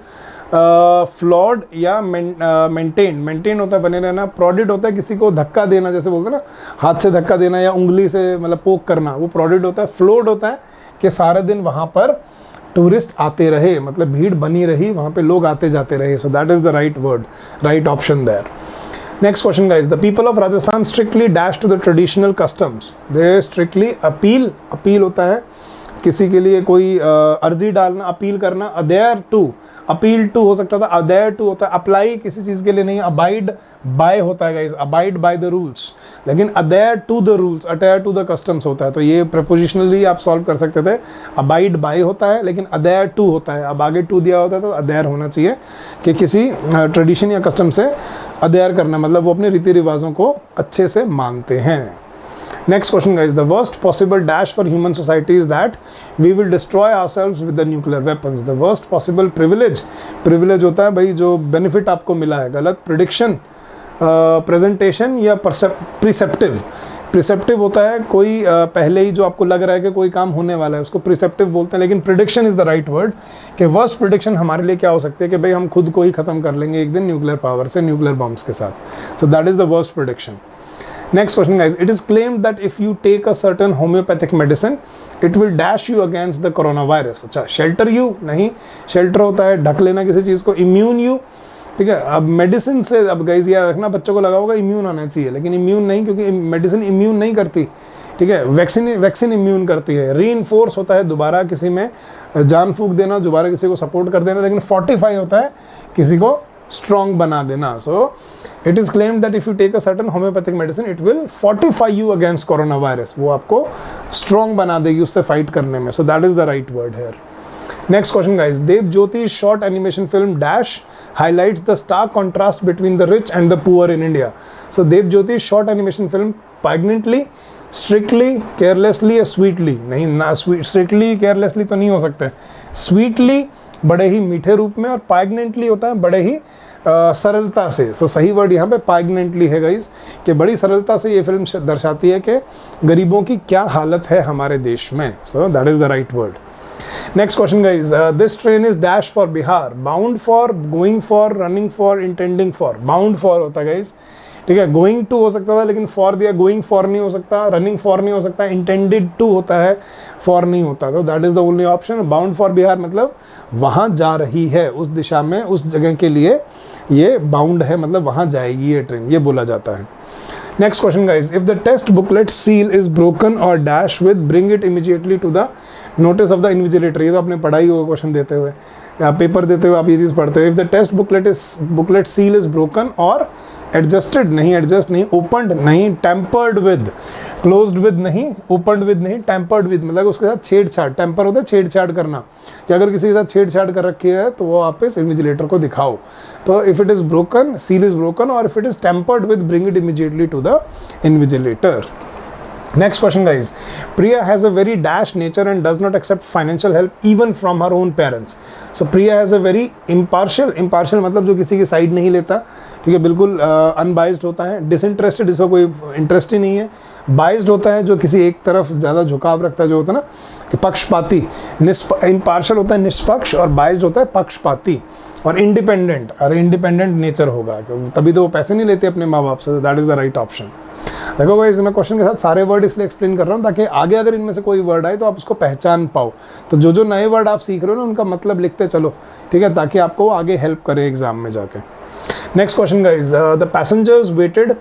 फ्लॉड या मेंटेन होता है बने रहना, प्रोडिड होता है किसी को धक्का देना, जैसे बोलते हैं ना हाथ से धक्का देना या उंगली से मतलब पोक करना, वो प्रोडिड होता है। फ्लोड होता है कि सारा दिन वहाँ पर टूरिस्ट आते रहे, मतलब भीड़ बनी रही, वहाँ पे लोग आते जाते रहे। So that is the right word, right option there. Next question guys, the people of Rajasthan strictly dash to the traditional customs. They strictly appeal होता है किसी के लिए कोई अर्जी डालना, अपील करना, अदेयर टू, अपील टू हो सकता था, अदेयर टू होता है अप्लाई किसी चीज़ के लिए नहीं, अबाइड बाय होता है guys, abide by the rules, लेकिन adhere to the rules, adhere to the customs होता है। तो ये प्रपोजिशनली आप सॉल्व कर सकते थे, अबाइड बाय होता है लेकिन अदेयर टू होता है, अब आगे टू दिया होता है तो अदेयर होना चाहिए कि किसी ट्रेडिशन या कस्टम से अदेयर करना, मतलब वो अपने रीति रिवाजों को अच्छे से मानते हैं। Next question guys, the worst possible dash for human society is that we will destroy ourselves with the nuclear weapons. The worst possible privilege होता है भाई जो benefit आपको मिला है, गलत prediction, presentation या प्रिसेप्टिव होता है कोई पहले ही जो आपको लग रहा है कि कोई काम होने वाला है उसको प्रिसेप्टिव बोलते हैं, लेकिन prediction is the right word कि वर्स्ट प्रिडिक्शन हमारे लिए क्या हो सकती है कि भाई हम खुद को ही ख़त्म कर लेंगे एक दिन न्यूक्लियर पावर से, न्यूक्लियर बॉम्ब्स के साथ। सो that is the worst prediction. Next question guys, it is claimed that if you take a certain homeopathic medicine it will dash you against the coronavirus. अच्छा, shelter you नहीं, shelter होता है ढक लेना किसी चीज़ को, immune you, ठीक है। अब मेडिसिन से, अब गाइस याद रखना, बच्चों को लगा होगा इम्यून आना चाहिए, लेकिन इम्यून नहीं, क्योंकि मेडिसिन इम्यून नहीं करती, ठीक है। वैक्सीन इम्यून करती है। रीइंफोर्स होता है दोबारा किसी में जान फूंक देना, दोबारा किसी को सपोर्ट कर देना, लेकिन फोर्टिफाई होता है किसी को स्ट्रॉन्ग बना देना। So it is claimed that if you take a certain homeopathic medicine it will fortify you against coronavirus, वो आपको स्ट्रॉन्ग बना देगी उससे फाइट करने में। So that is the right word here. Next question guys, Dev Jyoti's short animation film Dash highlights the stark contrast between the rich and the poor in India. So Dev Jyoti's short animation film poignantly strictly, carelessly या sweetly? नहीं ना, strictly carelessly तो नहीं हो सकते, sweetly बड़े ही मीठे रूप में, और पाइग्नेंटली होता है बड़े ही सरलता से। सो सही वर्ड यहाँ पे पाइग्नेंटली है गाइस, कि बड़ी सरलता से ये फिल्म दर्शाती है कि गरीबों की क्या हालत है हमारे देश में। So that is the right word. Next question guys, this train is dash for Bihar, bound for, going for, running for, intending for? Bound for होता है गाइस, ठीक है, गोइंग टू हो सकता था लेकिन फॉर दिया, गोइंग फॉर नहीं हो सकता, रनिंग फॉर नहीं हो सकता, इंटेंडेड टू होता है, फॉर नहीं होता, तो that is the only option. Bound for Bihar मतलब वहाँ जा रही है, उस दिशा में, उस जगह के लिए ये बाउंड है, मतलब वहाँ जाएगी ये ट्रेन, ये बोला जाता है। Next question guys, if the test booklet seal is broken और dash with, bring it immediately to the notice of the invigilator. ये तो आपने पढ़ा ही होगा क्वेश्चन देते हुए या पेपर देते हुए, आप ये चीज़ पढ़ते हो। If the test booklet seal is broken or adjusted नहीं, एडजस्ट नहीं, ओपनड नहीं, टेम्पर्ड विद, क्लोज्ड विद नहीं, ओपनड विद नहीं, टेम्पर्ड विद मतलब उसके साथ छेड़छाड़, टेम्पर होता है छेड़छाड़ करना, कि अगर किसी के साथ छेड़छाड़ कर रखी है तो वो आप इस इन्विजिलेटर को दिखाओ। तो if it is broken, seal is broken, और if it is tampered with, bring it immediately to the invigilator. Next question guys, Priya has a very dash nature and does not accept financial help even from her own parents. So Priya has a very impartial मतलब जो किसी की side नहीं लेता, ठीक है, बिल्कुल unbiased होता है, डिसइंटरेस्टेड, इसका कोई इंटरेस्ट ही नहीं है, बाइज्ड होता है जो किसी एक तरफ ज़्यादा झुकाव रखता है, जो होता है ना कि पक्षपाती, इम्पार्शियल होता है निष्पक्ष, और बाइज्ड होता है पक्षपाती, और इंडिपेंडेंट, अरे इंडिपेंडेंट नेचर होगा, तभी तो वो पैसे नहीं लेते अपने माँ बाप से, that is the right option. देखो भाई, मैं क्वेश्चन के साथ सारे वर्ड इसलिए एक्सप्लेन कर रहा हूँ ताकि आगे अगर इनमें से कोई वर्ड आए तो आप उसको पहचान पाओ। तो जो नए वर्ड आप सीख रहे हो ना, उनका मतलब लिखते चलो, ठीक है, ताकि आपको आगे हेल्प करे एग्जाम में जाके। Next question guys, the passengers waited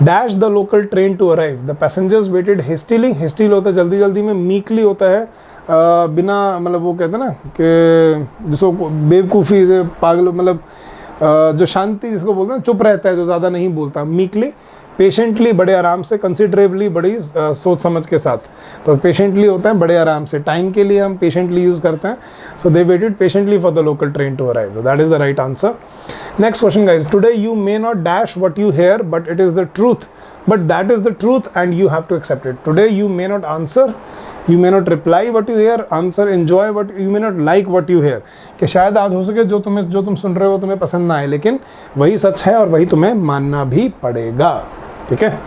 dash the local train to arrive. The passengers waited hastily, hastily होता है जल्दी जल्दी में, मीकली होता है बिना, मतलब वो कहते हैं ना कि जिसको बेवकूफ़ी से पागल, मतलब जो शांति जिसको बोलते हैं, चुप रहता है, जो ज़्यादा नहीं बोलता, मीकली, पेशेंटली बड़े आराम से, कंसिडरेबली बड़ी सोच समझ के साथ, तो पेशेंटली होता है बड़े आराम से, टाइम के लिए हम पेशेंटली यूज़ करते हैं। So they waited patiently for the local train to arrive, so that is the right answer. Next question guys, today you may not dash what you hear but it is the truth, but that is the truth and you have to accept it. Today you may not answer, you may not reply what you hear, answer, enjoy what you may not like what you hear, कि शायद आज हो सके जो तुम सुन रहे हो तुम्हें पसंद ना आए, लेकिन वही सच है और वही तुम्हें मानना भी पड़ेगा, ठीक है।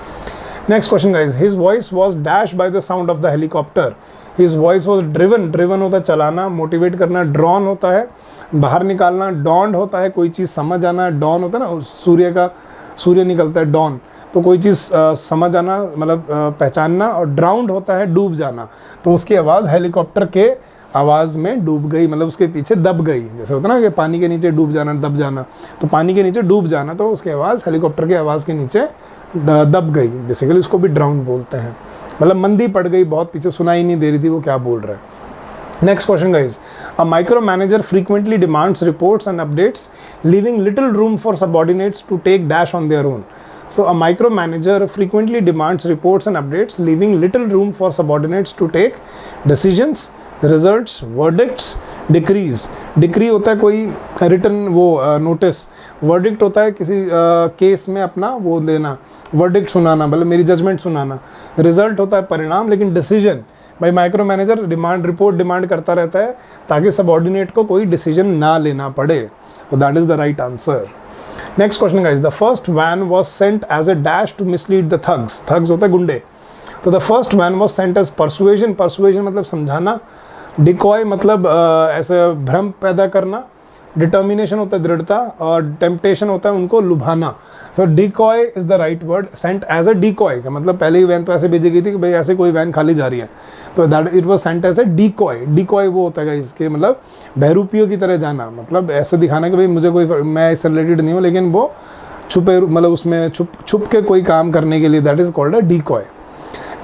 Next question guys, his voice was dash by the sound of the helicopter. His voice was driven, driven होता है चलाना, मोटिवेट करना, ड्रॉन होता है बाहर निकालना, डॉन्ड होता है कोई चीज़ समझ आना, डॉन होता है ना सूर्य निकलता है डॉन, तो कोई चीज़ समझ आना मतलब पहचानना, और ड्राउंड होता है डूब जाना, तो उसकी आवाज़ हेलीकॉप्टर के आवाज़ में डूब गई, मतलब उसके पीछे दब गई, जैसे होता है ना कि पानी के नीचे डूब जाना, दब जाना, तो पानी के नीचे डूब जाना, तो उसकी आवाज़ हेलीकॉप्टर की आवाज़ के नीचे दब गई, बेसिकली उसको भी ड्राउंड बोलते हैं, मतलब मंदी पड़ गई, बहुत पीछे सुनाई नहीं दे रही थी वो क्या बोल रहा है। Next question guys, a micromanager frequently demands reports and updates, leaving little room for subordinates to take dash on their own. So a micromanager frequently demands reports and updates, leaving little room for subordinates to take decisions, results, verdicts, decrees. Decree होता है कोई written वो notice, verdict होता है किसी case में अपना वो देना, verdict सुनाना, मतलब मेरी जजमेंट सुनाना, result होता है परिणाम, लेकिन decision भाई माइक्रो मैनेजर रिपोर्ट डिमांड करता रहता है ताकि सबऑर्डिनेट को कोई डिसीजन ना लेना पड़े, तो that is the right answer. Next question guys, the first van was sent as a dash to mislead the thugs. Thugs होता है गुंडे, तो the first van was sent as persuasion, persuasion मतलब समझाना, डिकॉय मतलब ऐसे भ्रम पैदा करना, डिटर्मिनेशन होता है दृढ़ता, और टेम्पटेशन होता है उनको लुभाना। So decoy is the right word, sent as a decoy का मतलब पहले ही वैन तो ऐसे भेजी गई थी कि भाई ऐसे कोई वैन खाली जा रही है, तो that it was sent as a decoy. Decoy वो होता है इसके मतलब बहरूपियों की तरह जाना, मतलब ऐसे दिखाना कि भाई मुझे कोई, मैं इससे रिलेटेड नहीं हूँ, लेकिन वो छुपे मतलब उसमें छुप के कोई काम करने के लिए, that is called a decoy.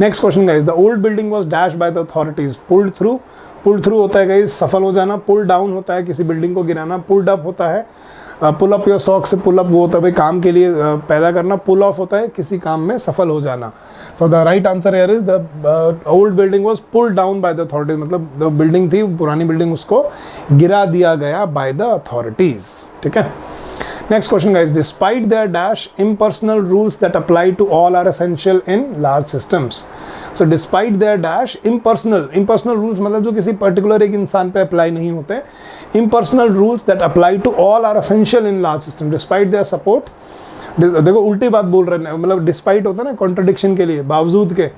Next question guys, the old building was dash by the authorities, pulled through. Pull through होता है गाइस सफल हो जाना, पुल डाउन होता है किसी बिल्डिंग को गिराना, पुल्ड अप होता है पुल अप योर सॉक्स से, पुल अप वो होता है भाई काम के लिए पैदा करना, पुल ऑफ होता है किसी काम में सफल हो जाना। So the right answer here is the old building was pulled down by the authorities, मतलब जो बिल्डिंग थी पुरानी बिल्डिंग उसको गिरा दिया गया बाय द अथॉरिटीज, ठीक है। Next question guys, despite their dash impersonal rules that apply to all are essential in large systems. So despite their dash impersonal rules मतलब जो किसी पर्टिकुलर एक इंसान पे अप्लाई नहीं होते, impersonal rules that apply to all are essential in large system despite their support. देखो उल्टी बात बोल रहे हैं, मतलब डिस्पाइट होता है ना कॉन्ट्रडिक्शन के लिए, बावजूद के,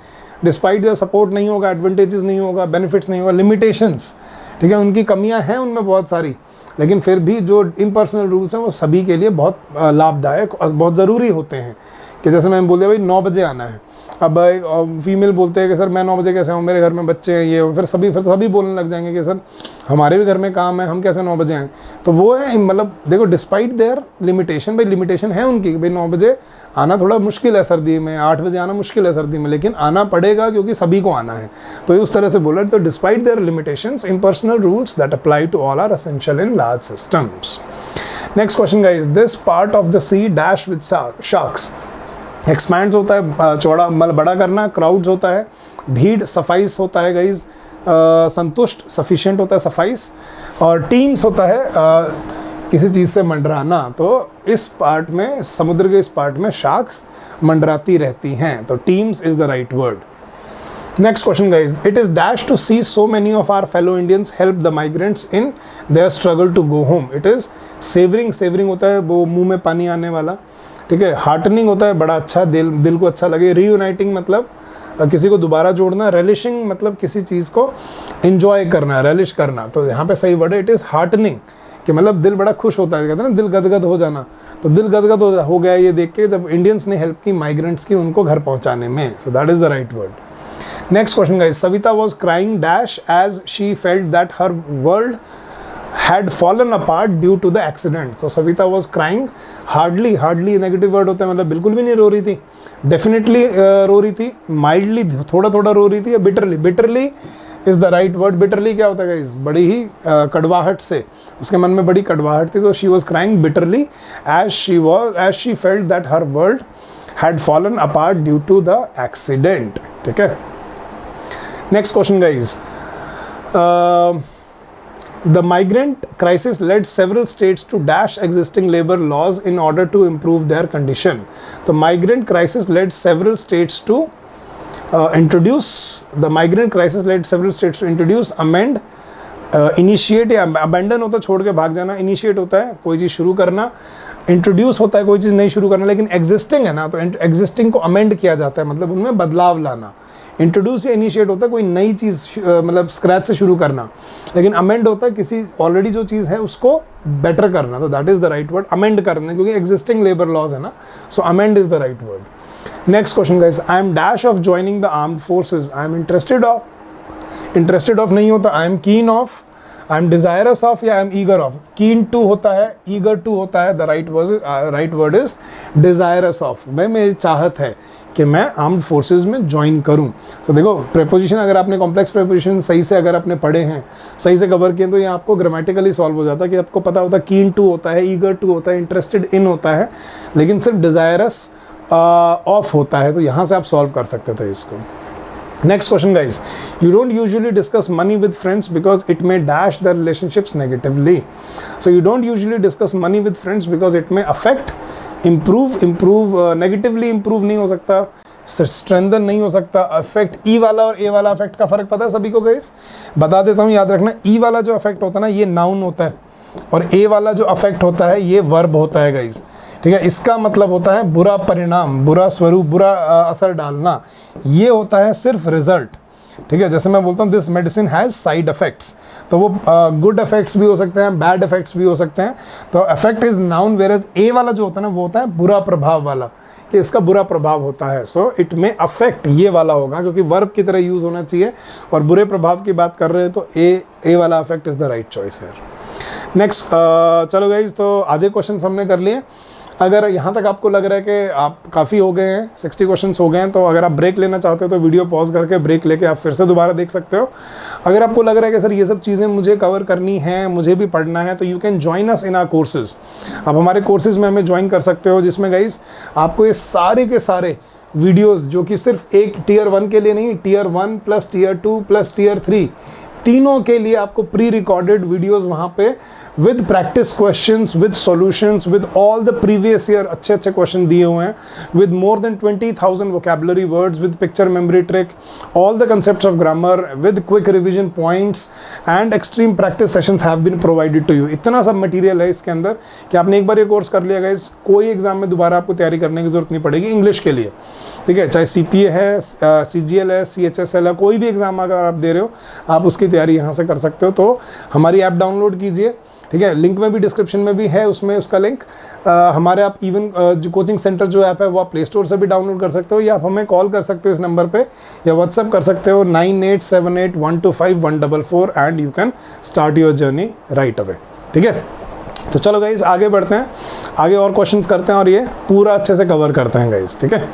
डिस्पाइट देयर सपोर्ट नहीं होगा, एडवांटेजेस नहीं होगा, बेनिफिट्स नहीं होगा, लिमिटेशंस, ठीक है, उनकी कमियां हैं उनमें बहुत सारी, लेकिन फिर भी जो इम्पर्सनल रूल्स हैं वो सभी के लिए बहुत लाभदायक, बहुत ज़रूरी होते हैं। कि जैसे मैंने बोल दिया भाई 9 बजे आना है, अब फीमेल बोलते हैं कि सर मैं 9 बजे कैसे आऊँ, मेरे घर में बच्चे हैं, ये फिर सभी बोलने लग जाएंगे कि सर हमारे भी घर में काम है, हम कैसे 9 बजे आएँ। तो वो है, मतलब देखो डिस्पाइट देयर लिमिटेशन, भाई लिमिटेशन है उनकी, भाई 9 बजे आना थोड़ा मुश्किल है सर्दी में, 8 बजे आना मुश्किल है सर्दी में, लेकिन आना पड़ेगा क्योंकि सभी को आना है। तो उस तरह से बोला, तो despite their limitations impersonal rules that apply to all are essential in large systems. Next question guys, this part of the sea dash with sharks. Expand होता है चौड़ा, मतलब बड़ा करना, क्राउड्स होता है, भीड़ सफाइस होता है गाइज, संतुष्ट सफिशिएंट होता है सफाइस, और टीम्स होता है किसी चीज़ से मंडराना। तो इस पार्ट में, समुद्र के इस पार्ट में शार्क्स मंडराती रहती हैं, तो teams is the right word. Next question guys, it is dash to see so many of our fellow Indians help the migrants in their struggle to go home. It is severing, severing होता है वो मुंह में पानी आने वाला, ठीक है। हार्टनिंग होता है बड़ा अच्छा, दिल को अच्छा लगे। रीयूनाइटिंग मतलब किसी को दोबारा जोड़ना। रेलिशिंग मतलब किसी चीज़ को इंजॉय करना, रेलिश करना। तो यहाँ पे सही वर्ड है, इट इज़ हार्टनिंग, कि मतलब दिल बड़ा खुश होता है, कहते हैं ना दिल गदगद हो जाना। तो दिल गदगद हो गया ये देख के जब इंडियंस ने हेल्प की माइग्रेंट्स की उनको घर पहुँचाने में। So that is the right word. Next question guys, Savita was crying dash as she felt that her world had fallen apart due to the accident. So Savita was crying hardly negative word होता है, मतलब बिल्कुल भी नहीं रो रही थी, definitely रो रही थी, mildly थोड़ा रो रही थी, या bitterly is the right word। bitterly क्या होता है guys, बड़ी ही कड़वाहट से, उसके मन में बड़ी कड़वाहट थी, तो she was crying bitterly as she felt that her world had fallen apart due to the accident, ठीक है। Next question guys, the migrant crisis led several states to dash existing labor laws in order to improve their condition. The migrant crisis led several states to introduce, amend, initiate या abandon होता है छोड़ के भाग जाना, initiate होता है कोई चीज़ शुरू करना, introduce होता है कोई चीज़ नहीं शुरू करना, लेकिन existing है ना, तो existing को amend किया जाता है, मतलब उनमें बदलाव लाना। इंट्रोड्यूस या इनिशिएट होता है कोई नई चीज़, मतलब स्क्रैच से शुरू करना, लेकिन अमेंड होता है किसी ऑलरेडी जो चीज़ है उसको बेटर करना। तो that is the right word, amend करना, क्योंकि एग्जिस्टिंग लेबर लॉज है ना, so amend is the right word. Next question guys, I am dash of joining the armed forces. I am interested of नहीं होता, I am keen of, I am desirous of, या I am eager of. Keen to होता है, eager to होता है, the right word is desirous of. भाई मेरी चाहत है कि मैं आर्म्ड फोर्सेस में ज्वाइन करूं। तो देखो प्रेपोजिशन, अगर आपने कॉम्प्लेक्स प्रेपोजिशन सही से अगर आपने पढ़े हैं, सही से कवर किए, तो ये आपको ग्रामेटिकली सॉल्व हो जाता है, कि आपको पता होता है कीन टू होता है, ईगर टू होता है, इंटरेस्टेड इन होता है, लेकिन सिर्फ डिजायरस ऑफ होता है। तो यहाँ से आप सॉल्व कर सकते थे इसको। Next question guys, you don't usually discuss money with friends because it may dash the relationships negatively. So you don't usually discuss money with friends because it may affect, improve, negatively improve नहीं हो सकता, strengthen नहीं हो सकता, affect। E वाला और A वाला affect का फ़र्क पता है सभी को guys? बता देता हूँ, याद रखना। E वाला जो affect होता है ना, ये noun होता है, और A वाला जो affect होता है ये verb होता है guys, ठीक है। इसका मतलब होता है बुरा परिणाम, बुरा स्वरूप, बुरा असर डालना। ये होता है सिर्फ रिजल्ट, ठीक है। जैसे मैं बोलता हूँ this medicine has side effects, तो वो गुड इफेक्ट्स भी हो सकते हैं, बैड इफेक्ट्स भी हो सकते हैं। तो इफेक्ट इज नाउन, वेयरएज ए वाला जो होता है ना वो होता है बुरा प्रभाव वाला, कि इसका बुरा प्रभाव होता है। सो इट में अफेक्ट ये वाला होगा, क्योंकि वर्ब की तरह यूज़ होना चाहिए, और बुरे प्रभाव की बात कर रहे हैं तो ए वाला affect is the right choice है। नेक्स्ट चलो गाइज, तो आधे क्वेश्चन हमने कर लिए। अगर यहाँ तक आपको लग रहा है कि आप काफ़ी हो गए हैं, 60 क्वेश्चंस हो गए हैं, तो अगर आप ब्रेक लेना चाहते हो तो वीडियो पॉज करके ब्रेक लेके आप फिर से दोबारा देख सकते हो। अगर आपको लग रहा है कि सर ये सब चीज़ें मुझे कवर करनी है, मुझे भी पढ़ना है, तो you can join us in our courses. आप हमारे कोर्सेज में हमें ज्वाइन कर सकते हो, जिसमें गाइस आपको ये सारे के सारे वीडियोज़, जो कि सिर्फ एक टीयर 1 के लिए नहीं, tier 1 plus tier 2 plus tier 3 तीनों के लिए आपको प्री रिकॉर्डेड वीडियोज़ वहाँ पे with practice questions, with solutions, with all the previous year अच्छे अच्छे क्वेश्चन दिए हुए हैं, with more than 20,000 vocabulary words, with picture memory trick, all the concepts of grammar, with quick revision points and extreme practice sessions have been provided to you. इतना सब material है इसके अंदर कि आपने एक बार ये कोर्स कर लिया गाइस, कोई एग्जाम में दोबारा आपको तैयारी करने की जरूरत नहीं पड़ेगी इंग्लिश के लिए, ठीक है। चाहे CPA है, CGL है, CHSL है, कोई भी एग्जाम अगर आप दे रहे हो आप उसकी तैयारी यहाँ से कर सकते हो। तो हमारी ऐप डाउनलोड कीजिए, ठीक है, लिंक में भी डिस्क्रिप्शन में भी है उसमें उसका लिंक। हमारे आप इवन जो कोचिंग सेंटर जो ऐप है वो आप प्ले स्टोर से भी डाउनलोड कर सकते हो, या आप हमें कॉल कर सकते हो इस नंबर पे, या व्हाट्सअप कर सकते हो 9878125144 and you can start your journey right away, ठीक है। तो चलो गाइज आगे बढ़ते हैं, आगे और क्वेश्चंस करते हैं और ये पूरा अच्छे से कवर करते हैं गाइज, ठीक है।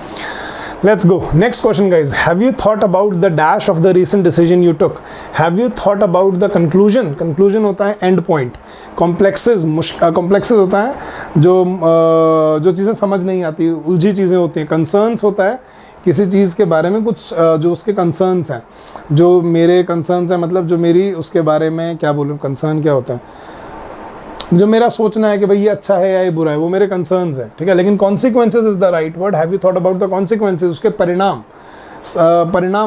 Let's go. Next question, guys. Have you thought about the dash of the recent decision you took? Have you thought about the conclusion? Conclusion होता है end point. Complexes होता है जो चीज़ें समझ नहीं आती, उलझी चीज़ें होती हैं. Concerns होता है किसी चीज़ के बारे में कुछ जो उसके concerns हैं, जो मेरे concerns हैं, मतलब जो मेरी उसके बारे में क्या बोलूँ, concern क्या होता है, जो मेरा सोचना है कि भाई ये अच्छा है या ये बुरा है, वो मेरे कंसर्न्स हैं, ठीक है। लेकिन consequences is the right word. Have you thought about the consequences, उसके परिणाम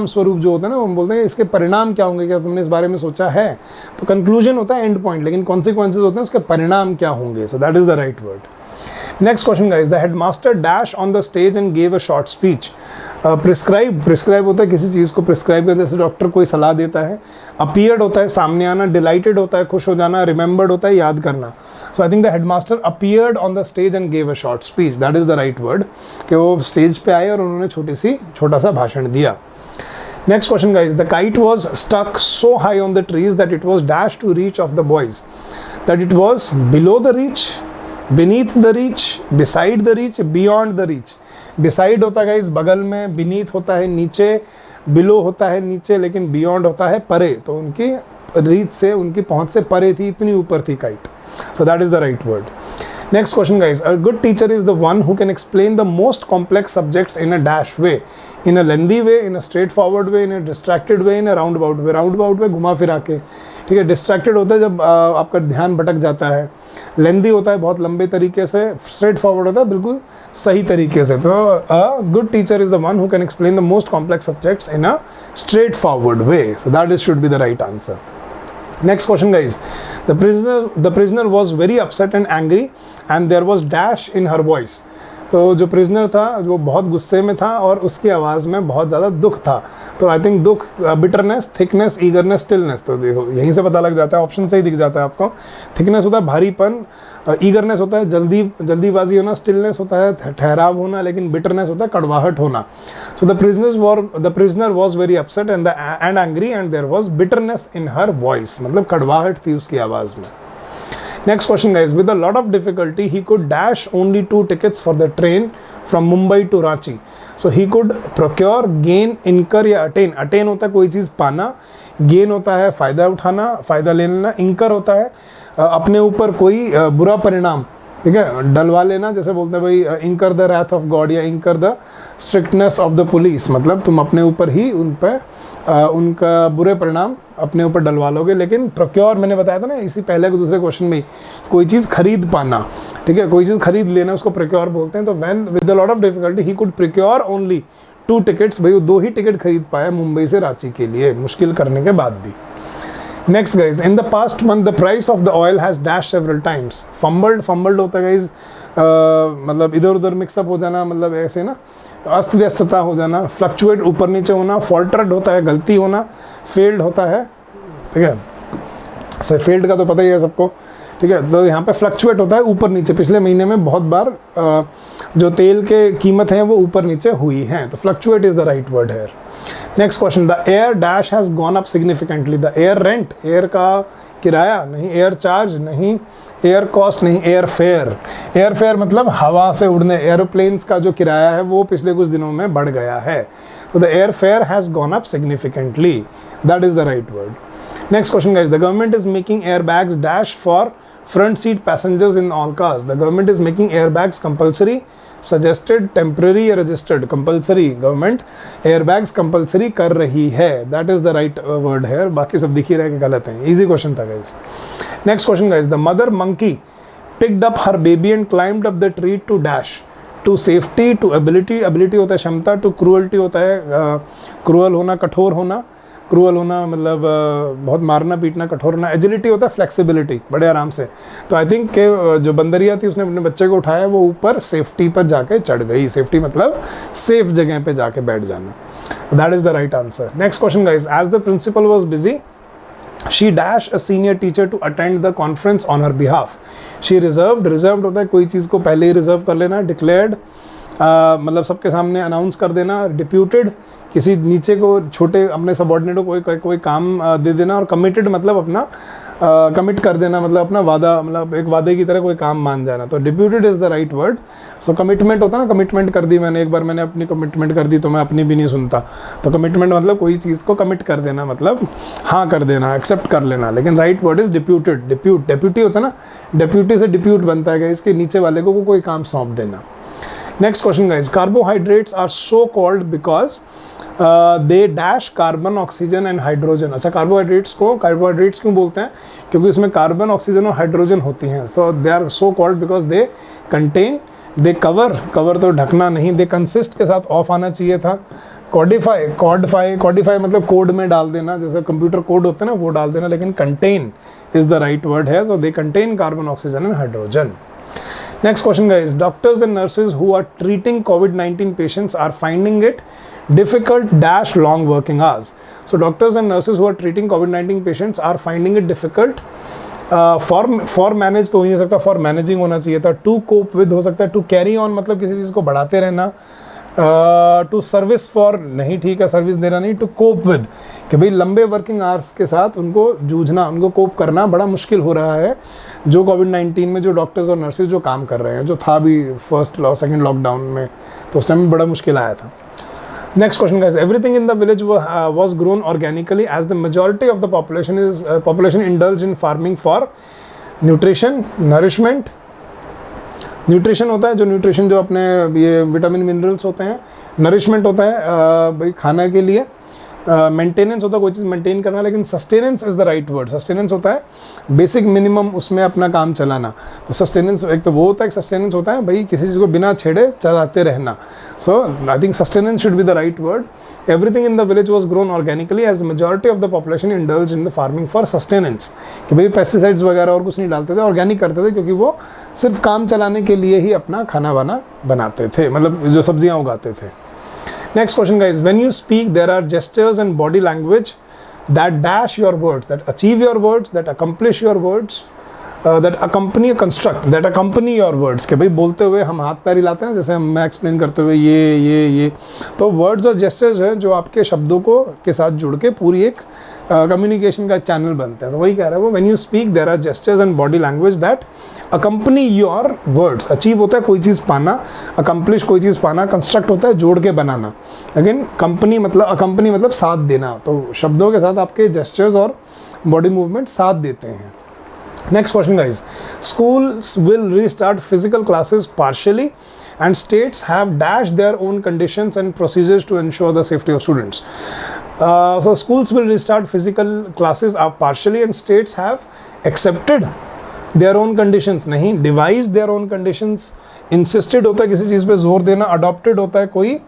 स्वरूप जो होता है ना, वो हम बोलते हैं इसके परिणाम क्या होंगे, क्या तुमने इस बारे में सोचा है। तो कंक्लूजन होता है एंड पॉइंट, लेकिन कॉन्सिक्वेंसेज होते हैं उसके परिणाम क्या होंगे। सो that is the right word. Next question guys, the headmaster dash on the stage and gave a short speech. Prescribe होता है किसी चीज़ को प्रिस्क्राइब करते, जैसे डॉक्टर कोई सलाह देता है। अपीयर्ड होता है सामने आना, डिलाइटेड होता है खुश हो जाना, रिमेंबर्ड होता है याद करना। So I think the headmaster appeared on the stage and gave a short speech, that is the right word, कि वो स्टेज पे आए और उन्होंने छोटा सा भाषण दिया। Next question guys, the kite was stuck so high on the trees that it was dash to reach of the boys, that it was below the reach, beneath the reach, beside the reach, beyond the reach। beside होता है guys बगल में, beneath होता है नीचे, below होता है नीचे, लेकिन beyond होता है परे। तो उनकी reach से, उनकी पहुंच से परे थी, इतनी ऊपर थी kite. so that is the right word। next question guys, a good teacher is the one who can explain the most complex subjects in a dash way, in a lengthy way, in a straightforward way, in a distracted way, in a roundabout way। roundabout way घुमा फिरा के, ठीक है। Distracted होता है जब आपका ध्यान भटक जाता है, लेंदी होता है बहुत लंबे तरीके से, स्ट्रेट फॉरवर्ड होता है बिल्कुल सही तरीके से। So a good teacher is the one who can explain the most complex subjects in a straight forward way. So that is should be the right answer. Next question guys, the prisoner was very upset and angry and there was dash in her voice. तो जो prisoner था वो बहुत गुस्से में था और उसकी आवाज़ में बहुत ज़्यादा दुख था। तो आई थिंक दुख, बिटरनेस, थिकनेस, ईगरनेस, स्टिलनेस। तो देखो यहीं से पता लग जाता है, ऑप्शन से ही दिख जाता है आपको। थिकनेस होता है भारीपन, ईगरनेस होता है जल्दीबाजी होना, स्टिलनेस होता है ठहराव होना, लेकिन बिटरनेस होता है कड़वाहट होना। So the prisoner was very upset and angry and there was bitterness in her voice, मतलब कड़वाहट थी उसकी आवाज़ में। Next question guys, with a lot of difficulty he could dash only 2 tickets for the train from Mumbai to Ranchi। So he could procure, gain, incur या attain। attain होता है कोई चीज़ पाना, gain होता है फ़ायदा उठाना, फ़ायदा ले लेना, incur होता है अपने ऊपर कोई बुरा परिणाम, ठीक है, डलवा लेना। जैसे बोलते हैं भाई incur the wrath of God या incur the strictness of the police, मतलब तुम अपने ऊपर ही उन पर उनका बुरे परिणाम अपने ऊपर डलवा लोगे। लेकिन प्रोक्योर मैंने बताया था ना इसी पहले को दूसरे क्वेश्चन में, कोई चीज़ खरीद पाना, ठीक है, कोई चीज़ खरीद लेना, उसको प्रोक्योर बोलते हैं। तो when with a lot of difficulty he could procure only 2 tickets, भाई वो 2 ही टिकट खरीद पाया मुंबई से रांची के लिए, मुश्किल करने के बाद भी। Next guys, in the past month the price of the oil has dash several times. Fumbled होता है गाइज मतलब इधर उधर मिक्सअप हो जाना, मतलब ऐसे ना अस्त व्यस्तता हो जाना, फ्लक्चुएट ऊपर नीचे होना, फॉल्टर्ड होता है गलती होना, फेल्ड होता है, ठीक है, सर फेल्ड का तो पता ही है सबको, ठीक है। तो यहाँ पे फ्लक्चुएट होता है ऊपर नीचे। पिछले महीने में बहुत बार जो तेल के कीमत हैं वो ऊपर नीचे हुई हैं, तो fluctuate is the right word है। Next question, the air dash has gone up significantly. The air rent, air का किराया नहीं, एयर चार्ज नहीं, एयर कॉस्ट नहीं, एयर फेयर। एयर फेयर मतलब हवा से उड़ने, एरोप्लेन्स का जो किराया है वो पिछले कुछ दिनों में बढ़ गया है। So the air fare has gone up significantly, that is the right word. Next question guys, the government is making airbags dash for front seat passengers in all cars. The government is making airbags compulsory, suggested, temporary या registered. Compulsory, government airbags compulsory कर रही है. That is the right word here. बाकी सब दिख ही रहा है कि गलत है. Easy question था guys. Next question guys, the mother monkey picked up her baby and climbed up the tree to dash. To safety, to ability, ability होता है क्षमता, to cruelty होता है cruel होना, कठोर होना, क्रूअल होना मतलब बहुत मारना पीटना, कठोर होना, एजिलिटी होता है फ्लेक्सिबिलिटी, बड़े आराम से. तो आई थिंक के जो बंदरिया थी उसने अपने बच्चे को उठाया, वो ऊपर सेफ्टी पर जाके चढ़ गई. सेफ्टी मतलब सेफ जगह पे जाके बैठ जाना. That is the right answer. Next question guys, as the principal was busy she dash a senior teacher to attend the conference on her behalf. She reserved, reserved होता है कोई चीज़ को पहले ही रिजर्व कर लेना. डिक्लेयर्ड मतलब सबके सामने अनाउंस कर देना. डिप्यूटेड किसी नीचे को छोटे अपने सबॉर्डिनेट को कोई काम दे देना. और कमिटेड मतलब अपना कमिट कर देना, मतलब अपना वादा, मतलब एक वादे की तरह कोई काम मान जाना. तो deputed is the right word. So commitment होता है ना, कमिटमेंट कर दी मैंने, एक बार मैंने अपनी कमिटमेंट कर दी तो मैं अपनी भी नहीं सुनता. तो कमिटमेंट मतलब कोई चीज़ को कमिट कर देना, मतलब हाँ कर देना, एक्सेप्ट कर लेना. लेकिन right word is deputed. Deputy होता है ना, डेप्यूटी से डिप्यूट बनता है, इसके नीचे वाले को कोई काम सौंप देना. Next question guys, carbohydrates are so called because they dash carbon, oxygen and hydrogen. अच्छा, carbohydrates को carbohydrates क्यों बोलते हैं? क्योंकि इसमें कार्बन, ऑक्सीजन और हाइड्रोजन होती हैं. So they are so called because they contain, they cover तो ढकना नहीं, they consist के साथ ऑफ आना चाहिए था. codify मतलब कोड में डाल देना, जैसे कंप्यूटर कोड होते हैं ना वो डाल देना. लेकिन contain is the right word है. So they contain carbon, oxygen and hydrogen. Next question guys, doctors and nurses who are treating COVID-19 patients are finding it difficult dash long working hours. So doctors and nurses who are treating COVID-19 patients are finding it difficult. For manage तो हो ही नहीं सकता, for managing होना चाहिए था. To cope with हो सकता है. To carry on मतलब किसी चीज़ को बढ़ाते रहना. टू सर्विस फॉर नहीं, ठीक है, सर्विस देना नहीं. टू कोप विद कि भाई लंबे वर्किंग आवर्स के साथ उनको जूझना, उनको कोप करना बड़ा मुश्किल हो रहा है. जो कोविड-19 में जो डॉक्टर्स और नर्सेज जो काम कर रहे हैं, जो था भी फर्स्ट सेकंड लॉकडाउन में, तो उस टाइम में बड़ा मुश्किल आया था. Next question guys, everything in the village was grown organically as the majority of the population indulge in farming for nutrition, nourishment. Nutrition होता है जो न्यूट्रिशन जो अपने ये विटामिन मिनरल्स होते हैं. नरिशमेंट होता है भाई खाना के लिए. मेंटेनेंस होता है कोई चीज़ मेंटेन करना. लेकिन sustenance is the right word. Sustenance होता है बेसिक मिनिमम उसमें अपना काम चलाना. तो सस्टेनेंस एक तो वो होता है, सस्टेनेंस होता है भाई किसी चीज़ को बिना छेड़े चलाते रहना. So I think sustenance should be the right word. Everything in the village was grown organically as the majority of the population indulge in the farming for sustenance. कि भाई पेस्टिसाइड्स वगैरह और कुछ नहीं डालते थे, ऑर्गेनिक करते थे, क्योंकि वो सिर्फ काम चलाने के लिए ही अपना खाना वाना बनाते थे, मतलब जो सब्जियाँ उगाते थे. Next question guys, when you speak there are gestures and body language that dash your words, that achieve your words, that accomplish your words, that accompany a construct, that accompany your words. कि भाई बोलते हुए हम हाथ पैर हिलाते हैं, जैसे मैं एक्सप्लेन करते हुए ये तो वर्ड्स और जेस्चर्स हैं जो आपके शब्दों को के साथ जुड़ के पूरी एक कम्युनिकेशन का चैनल बनते हैं. तो वही कह रहा है वो, when you speak there are gestures and body language that accompany your words. Achieve होता है कोई चीज़ पाना, अकम्प्लिश कोई चीज़ पाना, कंस्ट्रक्ट होता है जोड़ के बनाना. लेकिन कंपनी मतलब अकम्पनी मतलब साथ देना. तो शब्दों के साथ आपके जेस्चर्स और बॉडी मूवमेंट साथ देते हैं. Next question guys, schools will restart physical classes partially and states have dashed their own conditions and procedures to ensure the safety of students. So schools will restart physical classes partially and states have accepted their own conditions. नहीं, devised their own conditions. Insisted होता है किसी चीज़ पे जोर देना. Adopted होता है कोई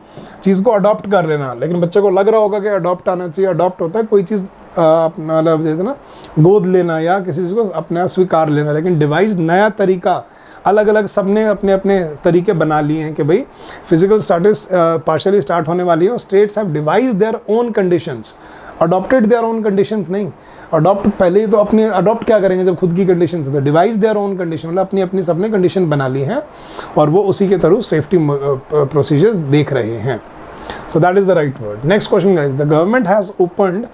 चीज़ को अडॉप्ट कर लेना. लेकिन बच्चे को लग रहा होगा कि अडॉप्ट आना चाहिए. अडॉप्ट होता है कोई चीज़ अपना मतलब जैसे ना गोद लेना या किसी चीज़ को अपने आप स्वीकार लेना. लेकिन डिवाइस नया तरीका, अलग अलग सब ने अपने अपने तरीके बना लिए हैं कि भाई फिजिकल स्टार्टिस पार्शली स्टार्ट होने वाली है. और states have devised their own conditions, adopted their own conditions नहीं. अडॉप्ट पहले ही तो अपने अडॉप्ट क्या करेंगे जब खुद की कंडीशन है. तो डिवाइस देयर ओन कंडीशन मतलब अपनी अपनी सबने कंडीशन बना ली हैं और वो उसी के थ्रू सेफ्टी प्रोसीजर्स देख रहे हैं. So that is the right word. Next question guys, the government has opened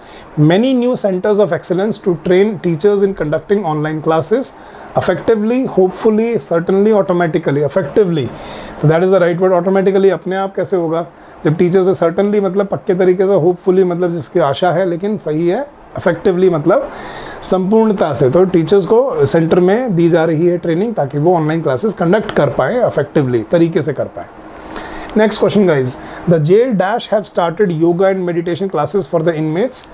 many new centers of excellence to train teachers in conducting online classes effectively, hopefully, certainly, automatically. Effectively, so that is the right word. Automatically अपने आप कैसे होगा जब teachers है. certainly मतलब पक्के तरीके से, hopefully मतलब जिसकी आशा है, लेकिन सही है इफेक्टिवली मतलब संपूर्णता से। तो टीचर्स को सेंटर में दी जा रही है ट्रेनिंग ताकि वो ऑनलाइन क्लासेस कंडक्ट कर पाएँ, इफेक्टिवली तरीके से कर पाएँ। Next question guys, the jail dash have started yoga and meditation classes for the inmates.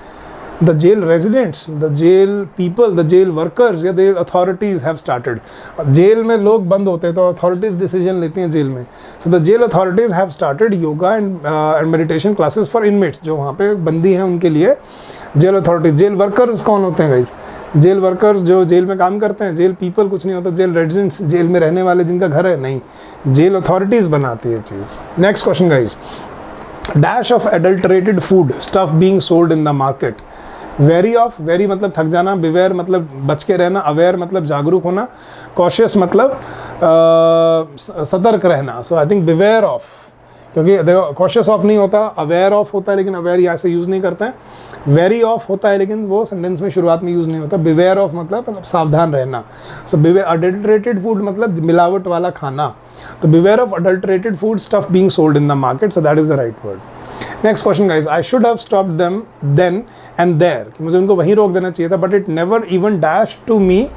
The jail residents, the jail people, the jail workers या jail authorities have started. Jail में लोग बंद होते हैं तो authorities decision लेती हैं jail में. So the jail authorities have started yoga and meditation classes for inmates. जो वहाँ पे बंदी हैं उनके लिए जेल अथॉरिटीज। जेल वर्कर्स कौन होते हैं गाइस? जेल वर्कर्स जो जेल में काम करते हैं। जेल पीपल कुछ नहीं होता, जेल रेजिडेंट्स जेल में रहने वाले जिनका घर है, नहीं, जेल अथॉरिटीज बनाती है चीज़। Next question guys, dash of adulterated food stuff being sold in the market. Weary of, weary मतलब थक जाना, बिवेयर मतलब बच के रहना, अवेयर मतलब जागरूक होना, कॉशियस मतलब सतर्क रहना। So I think beware of, क्योंकि देखो कॉशियस ऑफ नहीं होता, अवेयर ऑफ होता है, लेकिन अवेयर यहाँ से यूज़ नहीं करते हैं। वेरी ऑफ होता है लेकिन वो सेंटेंस में शुरुआत में यूज़ नहीं होता। बिवेयर ऑफ मतलब सावधान रहना। सो बिवेयर अडल्टरेटेड फूड मतलब मिलावट वाला खाना। तो beware of adulterated food stuff being sold in the market, so that is the right word. Next question guys, I should have stopped them then and there, कि मुझे उनको वहीं रोक देना चाहिए था, but it never even dash to me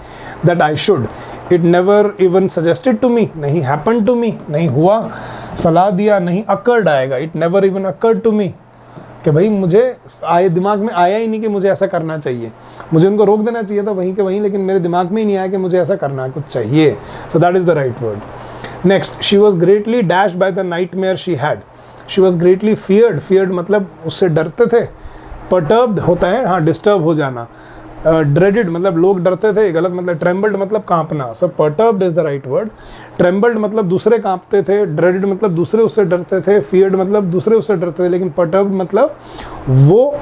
that I should. It never even suggested to me, नहीं happen to me, नहीं हुआ, सलाह दिया, नहीं अकर्ड आएगा। It never even occurred to me, कि भाई मुझे आए दिमाग में आया ही नहीं कि मुझे ऐसा करना चाहिए। मुझे उनको रोक देना चाहिए था वहीं के वहीं, लेकिन मेरे दिमाग में ही नहीं आया कि मुझे ऐसा करना कुछ चाहिए। सो that is the right word. Next, she was greatly dash by the nightmare she had. She was greatly feared, feared मतलब उससे डरते थे। परटर्ब्ड होता है हाँ डिस्टर्ब हो जाना। ड्रेडेड मतलब लोग डरते थे, गलत मतलब। ट्रेम्बल्ड मतलब कांपना। सब perturbed is the right word. Trembled मतलब दूसरे कांपते थे, ड्रेडेड मतलब दूसरे उससे डरते थे, फियर्ड मतलब दूसरे उससे डरते थे, लेकिन परटर्ब्ड मतलब वो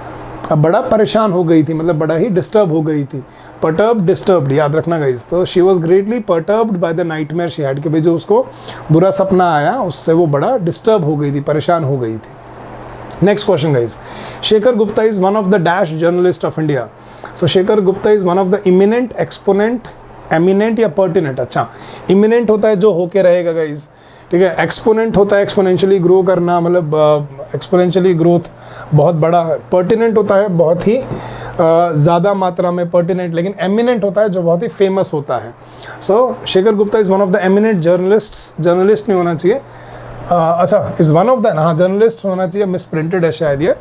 बड़ा परेशान हो गई थी, मतलब बड़ा ही डिस्टर्ब हो गई थी। परटर्ब्ड डिस्टर्ब्ड याद रखना गाइस। तो she was greatly perturbed by the nightmare she had, कि भाई जो उसको बुरा सपना आया उससे वो बड़ा डिस्टर्ब हो गई थी, परेशान हो गई थी। Next question guys, Shekhar Gupta is one of the dash journalist of India. So Shekhar Gupta is one of the eminent, exponent, eminent या पर्टिनेंट। अच्छा, इमिनेंट होता है जो होके रहेगा गाइज, ठीक है। एक्सपोनेंट होता है एक्सपोनेंशियली ग्रो करना, मतलब एक्सपोनेंशियली ग्रोथ बहुत बड़ा। पर्टिनेंट होता है बहुत ही ज़्यादा मात्रा में पर्टिनेंट, लेकिन एमिनेंट होता है जो बहुत ही फेमस होता है। So Shekhar Gupta is one of the eminent journalist, journalist नहीं होना चाहिए, अच्छा इज़ वन ऑफ द, हाँ जर्नलिस्ट होना चाहिए, मिस प्रिंटेड है शायद ये।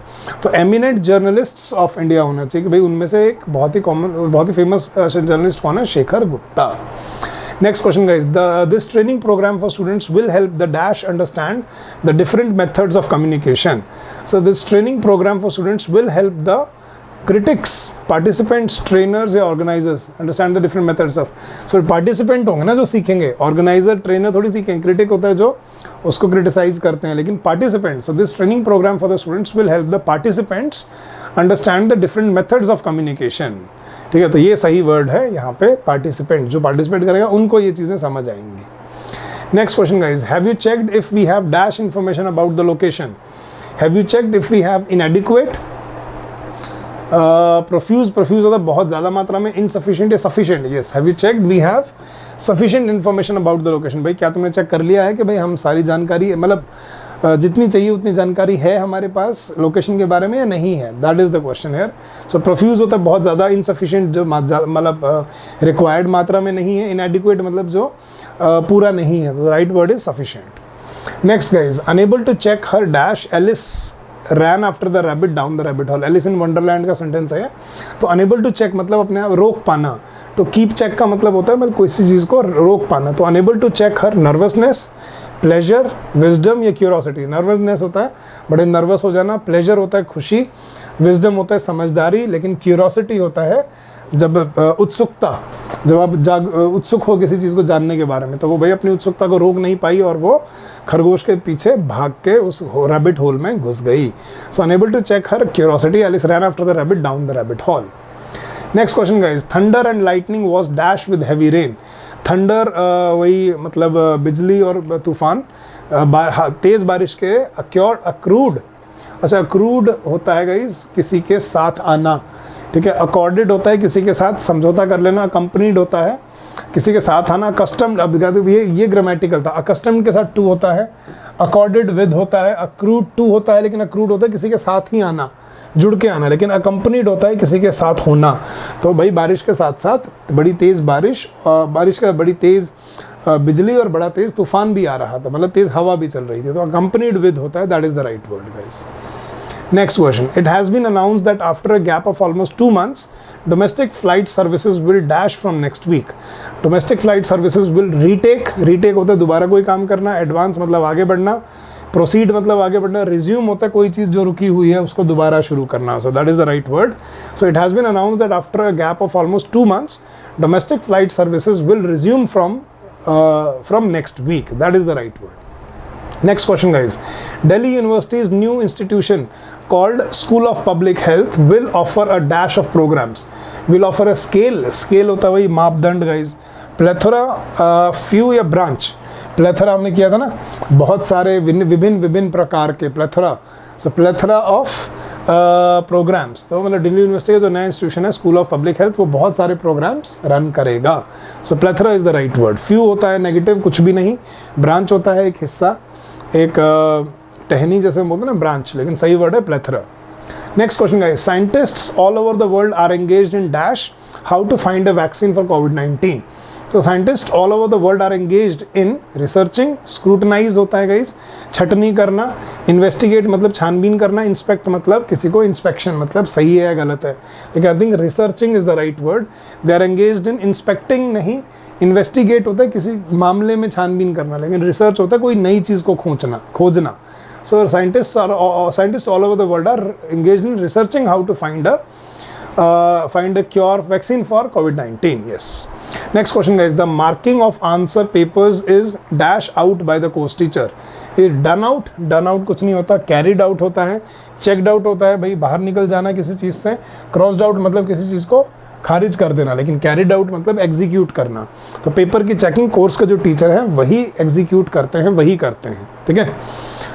तो एमिनेंट जर्नलिस्ट्स ऑफ इंडिया होना चाहिए कि भाई उनमें से एक बहुत ही कॉमन, बहुत ही फेमस जर्नलिस्ट कौन है? Shekhar Gupta. Next question guys, this training program for students will help the dash understand the different methods of communication. So this training program for students will help the critics, participants, trainers या organizers understand the different methods of. So participant होंगे ना जो सीखेंगे, organizer, trainer थोड़ी सीखेंगे, critic होता है जो उसको criticize करते हैं, लेकिन participants. So this training program for the students will help the participants understand the different methods of communication. ठीक है, तो ये सही वर्ड है यहाँ पे, पार्टिसिपेंट। जो पार्टिसिपेट करेगा उनको ये चीज़ें समझ आएंगी। Next question guys, have you checked if we have dash information about the location? Have you checked if we have inadequate, profuse, profuse होता है बहुत ज़्यादा मात्रा में, इनसफिशिएंट या sufficient. Yes, have you checked we have sufficient information about the location. भाई क्या तुमने चेक कर लिया है कि भाई हम सारी जानकारी, मतलब जितनी चाहिए उतनी जानकारी है हमारे पास लोकेशन के बारे में या नहीं है? That is the question here. So profuse होता है बहुत ज़्यादा, इनसफिशिएंट जो मतलब रिक्वायर्ड मात्रा में नहीं है, इनएडिक्वेट मतलब जो पूरा नहीं है। तो right word is sufficient. Next guys, unable to check her dash Alice ran after the rabbit down the rabbit hole. Alice in Wonderland का सेंटेंस है। तो अनेबल टू चेक मतलब अपने आप रोक पाना। तो कीप चेक का मतलब होता है मतलब कोई सी चीज़ को रोक पाना। तो unable to check her nervousness, pleasure, wisdom या क्यूरोसिटी। नर्वसनेस होता है बड़े नर्वस हो जाना, प्लेजर होता है खुशी, विजडम होता है समझदारी, लेकिन क्यूरोसिटी होता है जब उत्सुकता, जब आप उत्सुक हो किसी चीज़ को जानने के बारे में। तो वो भाई अपनी उत्सुकता को रोक नहीं पाई और वो खरगोश के पीछे भाग के उस रैबिट होल में घुस गई। So unable to check her curiosity, Alice ran after the rabbit down the rabbit hole. Next question guys, thunder and lightning was dash with heavy rain. Thunder वही मतलब बिजली और तूफान, तेज़ बारिश के। अक्रूड, अच्छा अक्रूड होता है गाइज किसी के साथ आना, ठीक है। अकॉर्डेड होता है किसी के साथ समझौता कर लेना। अकम्पनीड होता है किसी के साथ आना। कस्टम्ड, अब ये ग्रामेटिकल था। अकस्टम्ड के साथ टू होता है, अकॉर्डेड विद होता है, अक्रूड टू होता है, लेकिन अक्रूड होता है किसी के साथ ही आना। जुड़ के आना, लेकिन अकम्पनीड होता है किसी के साथ होना। तो भाई बारिश के साथ साथ बड़ी तेज़ बारिश, बारिश का बड़ी तेज़ बिजली और बड़ा तेज़ तूफान भी आ रहा था, मतलब तेज़ हवा भी चल रही थी, तो अकम्पनीड विद होता है, that is the right word guys. Next question. It has been announced that after a gap of almost 2 months, domestic flight services will dash from next week. Domestic flight services will retake होता है दोबारा कोई काम करना, advance मतलब आगे बढ़ना, proceed मतलब आगे बढ़ना, resume होता है कोई चीज़ जो रुकी हुई है उसको दोबारा शुरू करना. So that is the right word. So it has been announced that after a gap of almost 2 months, domestic flight services will resume from next week. That is the right word. Next question guys. Delhi University's new institution called School of Public Health will offer a dash of programs. Will offer a scale होता है वही मापदंड guys. Plethora, few या branch. Plethora हमने किया था ना, बहुत सारे विभिन्न प्रकार के plethora. So plethora of programmes. तो मतलब दिल्ली यूनिवर्सिटी का जो नया इंस्टीट्यूशन है स्कूल ऑफ पब्लिक हेल्थ, वो बहुत सारे प्रोग्राम्स रन करेगा. So plethora is the right word. Few होता है नेगेटिव, कुछ भी नहीं. ब्रांच होता है एक हिस्सा, एक टहनी जैसे बोलते हैं ना ब्रांच, लेकिन सही वर्ड है plethora. Next question guys. Scientists all over the world are engaged in dash how to find a vaccine for कोविड-19. तो scientist all over the world are engaged in researching. Scrutinize होता है guys छटनी करना, investigate मतलब छानबीन करना, inspect मतलब किसी को इंस्पेक्शन मतलब सही है या गलत है, लेकिन I think researching is the right word. They are engaged in inspecting नहीं, इन्वेस्टिगेट होता है किसी मामले में छानबीन करना, लेकिन रिसर्च होता है कोई नई चीज़ को खोजना. So scientist all over the world are engaged in researching how to find a cure vaccine for COVID-19. Yes. Next question guys. The marking of answer papers is dash out by the course teacher. Is done out कुछ नहीं होता, carried out होता है, checked out होता है भाई बाहर निकल जाना किसी चीज़ से, crossed out मतलब किसी चीज़ को खारिज कर देना, लेकिन कैरिड आउट मतलब एग्जीक्यूट करना. तो पेपर की चेकिंग कोर्स का जो टीचर है वही एग्जीक्यूट करते हैं, वही करते हैं. ठीक है,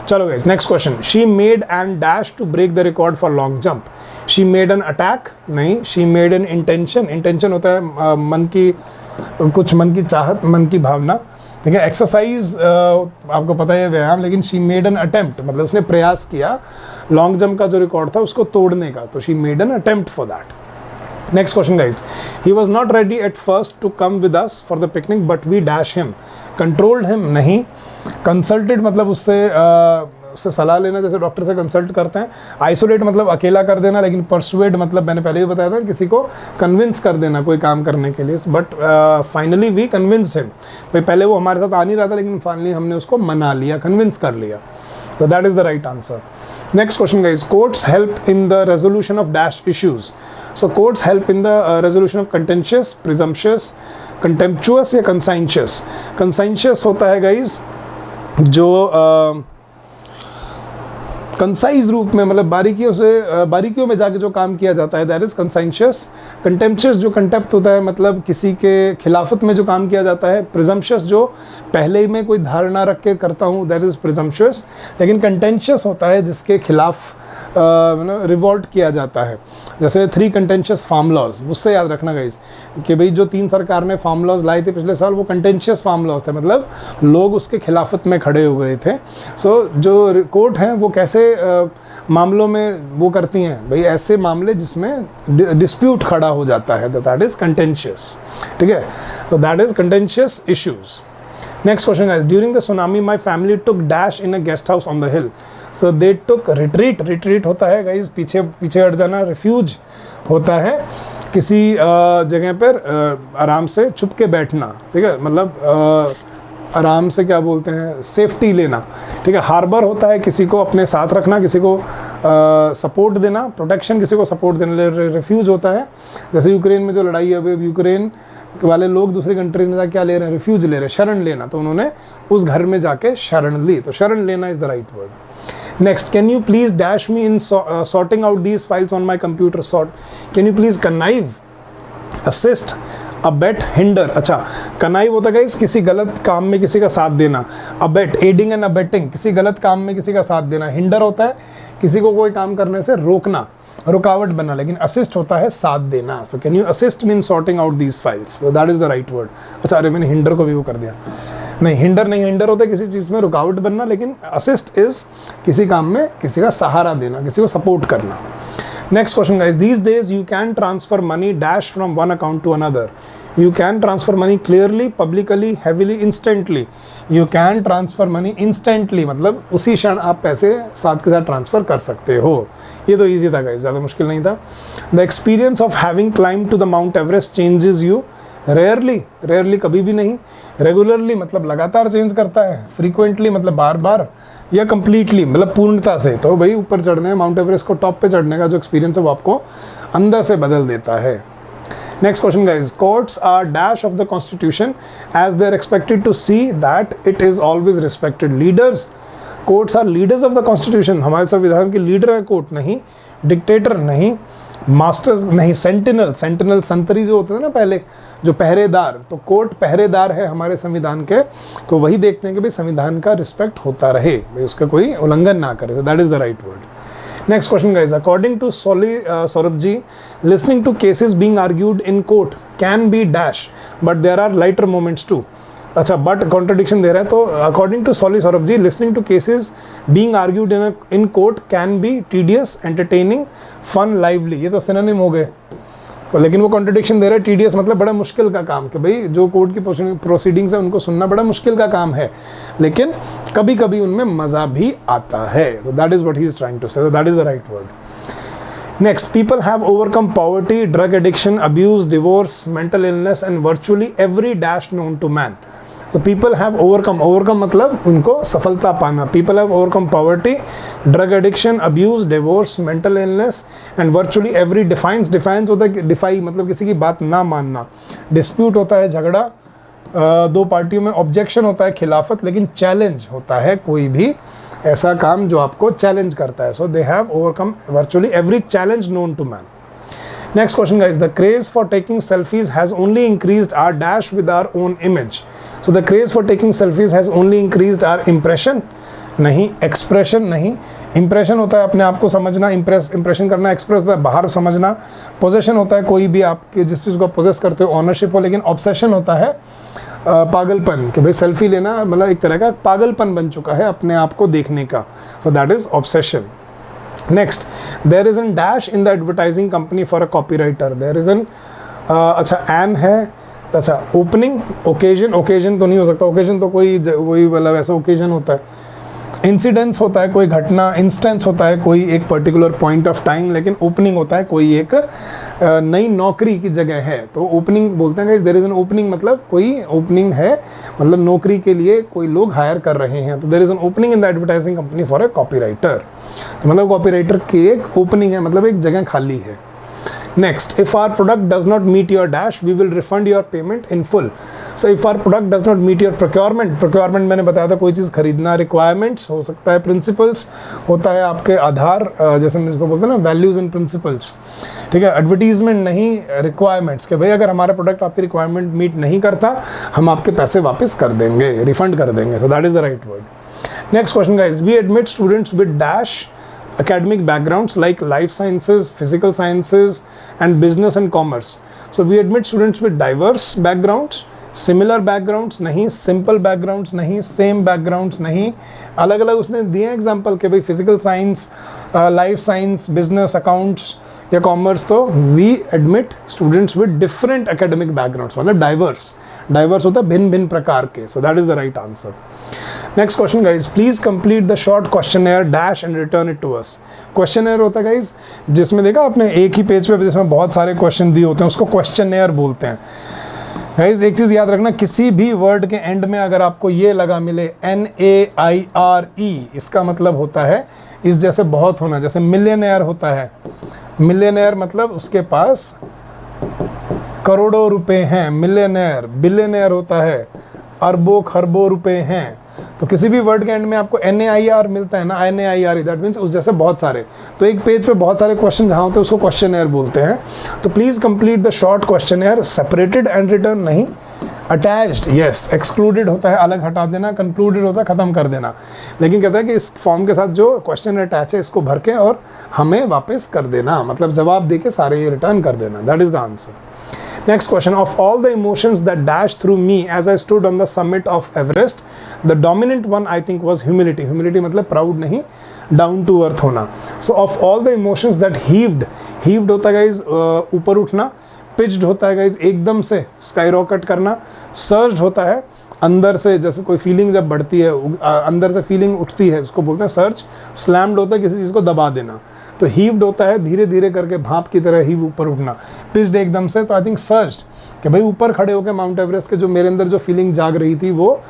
चलो guys. Next question. She made an dash to break the record for long jump. She made an attack नहीं, she made an intention. Intention होता है मन की चाहत, मन की भावना. ठीक है, एक्सरसाइज आपको पता है व्यायाम, लेकिन शी मेड एन अटेम्प्ट मतलब उसने प्रयास किया लॉन्ग जंप का जो रिकॉर्ड था उसको तोड़ने का, तो she made an attempt for that. Next question guys. He was not ready at first to come with us for the picnic but we dash him. Controlled him नहीं. Consulted मतलब उससे सलाह लेना, जैसे डॉक्टर से कंसल्ट करते हैं. Isolate मतलब अकेला कर देना, लेकिन परसुएड मतलब मैंने पहले भी बताया था किसी को कन्विंस कर देना कोई काम करने के लिए. But finally we convinced him. भाई पहले वो हमारे साथ आ नहीं रहा था, लेकिन फाइनली हमने उसको मना लिया, कन्विंस कर लिया. So that is the right answer. Next question guys. Courts help in the resolution of dash issues. So courts help in the resolution of contentious, presumptuous, contemptuous या conscientious. Conscientious होता है guys जो concise रूप में मतलब बारीकियों में जाके जो काम किया जाता है, दैट इज कंसाइंशियस. कंटेम्पचुअस जो कंटेप्ट होता है मतलब किसी के खिलाफत में जो काम किया जाता है. प्रिजम्पशस जो पहले ही में कोई धारणा रख के करता हूँ, दैट इज प्रिजम्पशस. लेकिन कंटेंशियस होता है जिसके खिलाफ रिवॉल्ट किया जाता है. जैसे 3 कंटेंशियस फार्म लॉज, उससे याद रखना गाइस कि भाई जो 3 सरकार ने फार्म लॉज लाए थे पिछले साल, वो कंटेंशियस फार्म लॉज थे, मतलब लोग उसके खिलाफत में खड़े हुए थे. सो जो कोर्ट हैं वो कैसे मामलों में वो करती हैं भाई, ऐसे मामले जिसमें डिस्प्यूट खड़ा हो जाता है, दैट इज कंटेंशियस. ठीक है, so that is contentious issues. Next question guys. During the tsunami, my family took dash in a guest house on the hill. So they took retreat. Retreat होता है guys पीछे हट जाना. refuge होता है किसी जगह पर आराम से छुप के बैठना. ठीक है, मतलब आराम से क्या बोलते हैं, सेफ्टी लेना. ठीक है, हार्बर होता है किसी को अपने साथ रखना, किसी को सपोर्ट देना, प्रोटेक्शन किसी को सपोर्ट देना. रिफ्यूज होता है जैसे यूक्रेन में जो लड़ाई है, अभी यूक्रेन वाले लोग दूसरी कंट्री में जाके क्या ले रहे हैं, रिफ्यूज ले रहे हैं, शरण लेना. तो उन्होंने उस घर में जाके शरण ली, तो शरण लेना is the right word. Next. Can you please dash me in sorting out these files on my computer. Sort. Can you please connive, assist, abet, hinder. अच्छा, कनाइव होता है किसी गलत काम में किसी का साथ देना. अबेट, एडिंग एंड अबेटिंग, किसी गलत काम में किसी का साथ देना. हिंडर होता है किसी को कोई काम करने से रोकना, रुकावट बनना. लेकिन असिस्ट होता है साथ देना. So can you assist mean sorting out these files. So that is the right word. अच्छा, अरे मैंने हिंडर को भी वो कर दिया. नहीं, हिंडर नहीं. हिंडर होता है किसी चीज़ में रुकावट बनना, लेकिन असिस्ट इज किसी काम में किसी का सहारा देना, किसी को सपोर्ट करना. Next question guys, these days you can transfer money dash from one account to another. You can transfer money clearly, publicly, heavily, instantly. You can transfer money instantly, मतलब उसी क्षण आप पैसे साथ के साथ ट्रांसफ़र कर सकते हो. ये तो ईजी था गाइस, ज़्यादा मुश्किल नहीं था. The experience of having climbed to the Mount Everest changes you. Rarely कभी भी नहीं. रेगुलरली मतलब लगातार चेंज करता है. फ्रीक्वेंटली मतलब बार बार. या कंप्लीटली मतलब पूर्णता से. तो भाई ऊपर चढ़ने, माउंट एवरेस्ट को टॉप पे चढ़ने का जो एक्सपीरियंस है वो आपको अंदर से बदल देता है. Next question guys, courts are dash of the constitution as they are expected to see that it is always respected. Leaders, courts are leaders of the constitution. हमारे संविधान के लीडर है कोर्ट, नहीं डिक्टेटर, नहीं मास्टर्स, नहीं sentinel. Sentinel संतरी जो होते थे ना पहले, जो पहरेदार, तो कोर्ट पहरेदार है हमारे संविधान के. तो वही देखते हैं कि भाई संविधान का रिस्पेक्ट होता रहे, भाई उसका कोई उल्लंघन ना करे. तो that is the right word. Next question guys, according to Saurabh ji, listening to cases being argued in court can be dash but there are lighter moments too. अच्छा, बट कॉन्ट्रडिक्शन दे रहा है. तो according to Saurabh ji, listening to cases being argued in court can be tedious, entertaining, fun, lively. ये तो synonym हो गए. तो लेकिन वो कॉन्ट्रडिक्शन दे रहा है. टीडियस मतलब बड़ा मुश्किल का काम, कि भाई जो कोर्ट की प्रोसीडिंग्स है उनको सुनना बड़ा मुश्किल का काम है, लेकिन कभी कभी उनमें मज़ा भी आता है. तो that is what he is trying to say. That is the right word. Next, people have overcome poverty, drug addiction, abuse, divorce, mental illness and virtually every dash known to man. So people have overcome मतलब उनको सफलता पाना. People have overcome poverty, drug addiction, abuse, divorce, mental illness and virtually every defines होता है, defy मतलब किसी की बात ना मानना. Dispute होता है झगड़ा, दो पार्टियों में ऑब्जेक्शन होता है खिलाफत, लेकिन चैलेंज होता है कोई भी ऐसा काम जो आपको चैलेंज करता है. So they have overcome virtually every challenge known to man. Next question guys, the craze for taking selfies has only increased our dash with our own image. So the craze for taking selfies has only increased our impression, नहीं expression, नहीं. Impression होता है अपने आप को समझना, impression करना. Express होता है बाहर समझना. पोजेशन होता है कोई भी आपके जिस चीज़ को पोजेस करते हो, ऑनरशिप हो. लेकिन ऑब्सेशन होता है पागलपन, कि भाई सेल्फी लेना मतलब एक तरह का पागलपन बन चुका है अपने आप को देखने का. So that is obsession. Next, there is an dash in the advertising company for a copywriter. There is an, अच्छा एन है. अच्छा, ओपनिंग, ओकेजन. ओकेजन तो नहीं हो सकता. ओकेजन तो कोई मतलब ऐसा ओकेजन होता है. इंसिडेंस होता है कोई घटना. इंस्टेंस होता है कोई एक पर्टिकुलर पॉइंट ऑफ टाइम. लेकिन ओपनिंग होता है कोई एक नई नौकरी की जगह है, तो ओपनिंग बोलते हैं. देयर इज एन ओपनिंग मतलब कोई ओपनिंग है, मतलब नौकरी के लिए कोई लोग हायर कर रहे हैं. तो there is an opening in the advertising company for a copywriter. तो मतलब कॉपीराइटर की एक ओपनिंग है, मतलब एक जगह खाली है. Next, if our product does not meet your dash, we will refund your payment in full. So if our product does not meet your procurement मैंने बताया था कोई चीज़ खरीदना. requirements हो सकता है, principles होता है आपके आधार, जैसे हम इसको बोलते हैं ना values and principles. ठीक है. advertisement नहीं, requirements, कि भाई अगर हमारा प्रोडक्ट आपकी रिक्वायरमेंट मीट नहीं करता हम आपके पैसे वापस कर देंगे, रिफंड कर देंगे. So that is the right word. Next question guys, we admit students with dash academic backgrounds like life sciences, physical sciences and business and commerce. So we admit students with diverse backgrounds, similar backgrounds नहीं, simple backgrounds नहीं, same backgrounds नहीं. अलग अलग उसने दिए example के भाई physical science, life science, business, accounts या कॉमर्स. तो we admit students with different academic backgrounds, मतलब डाइवर्स होता है भिन्न भिन्न प्रकार के. So that is the right answer. Next question guys, please complete the short questionnaire dash and return it to us. Questionnaire होता है गाइज जिसमें देखा आपने एक ही पेज पे जिसमें बहुत सारे क्वेश्चन दिए होते हैं, उसको क्वेश्चनएयर बोलते हैं. गाइज एक चीज़ याद रखना, किसी भी वर्ड के एंड में अगर आपको ये लगा मिले NAIRE, इसका मतलब होता है इस जैसे बहुत होना. जैसे मिलियनेयर होता है, मिलियनेयर मतलब उसके पास करोड़ों रुपए हैं. मिलियनेयर. बिलियनेयर होता है अरबों खरबों रुपए हैं. तो किसी भी वर्ड के एंड में आपको NAIR मिलता है ना, NAIRE, दैट मीन्स उस जैसे बहुत सारे. तो एक पेज पे बहुत सारे क्वेश्चन जहाँ होते हैं उसको क्वेश्चनएयर बोलते हैं. तो please complete the short questionnaire. Separated and return नहीं. Attached yes. एक्सक्लूडेड होता है अलग हटा देना. कंक्लूडेड होता है ख़त्म कर देना. लेकिन कहता है कि इस फॉर्म के साथ जो क्वेश्चन अटैच है इसको भर के और हमें वापस कर देना, मतलब जवाब दे के सारे ये रिटर्न कर देना. That is the answer. Next question, of all the emotions that dashed through me as I stood on the summit of Everest, the dominant one I think was humility. Humility मतलब proud नहीं, down to earth होना. So of all the emotions that heaved होता है guys ऊपर उठना, pitched होता है guys एकदम से स्काई रॉकेट करना, सर्ज्ड होता है अंदर से, जैसे कोई फीलिंग जब बढ़ती है अंदर से फीलिंग उठती है उसको बोलते हैं सर्ज. स्लैम्ड होता है किसी चीज़ को दबा देना. तो हीव्ड होता है धीरे धीरे करके भाप की तरह हीव ऊपर उठना. पिच्ड एकदम से. तो आई थिंक सर्ज्ड कि भाई ऊपर खड़े होकर माउंट एवरेस्ट के जो मेरे अंदर जो फीलिंग जाग रही थी वो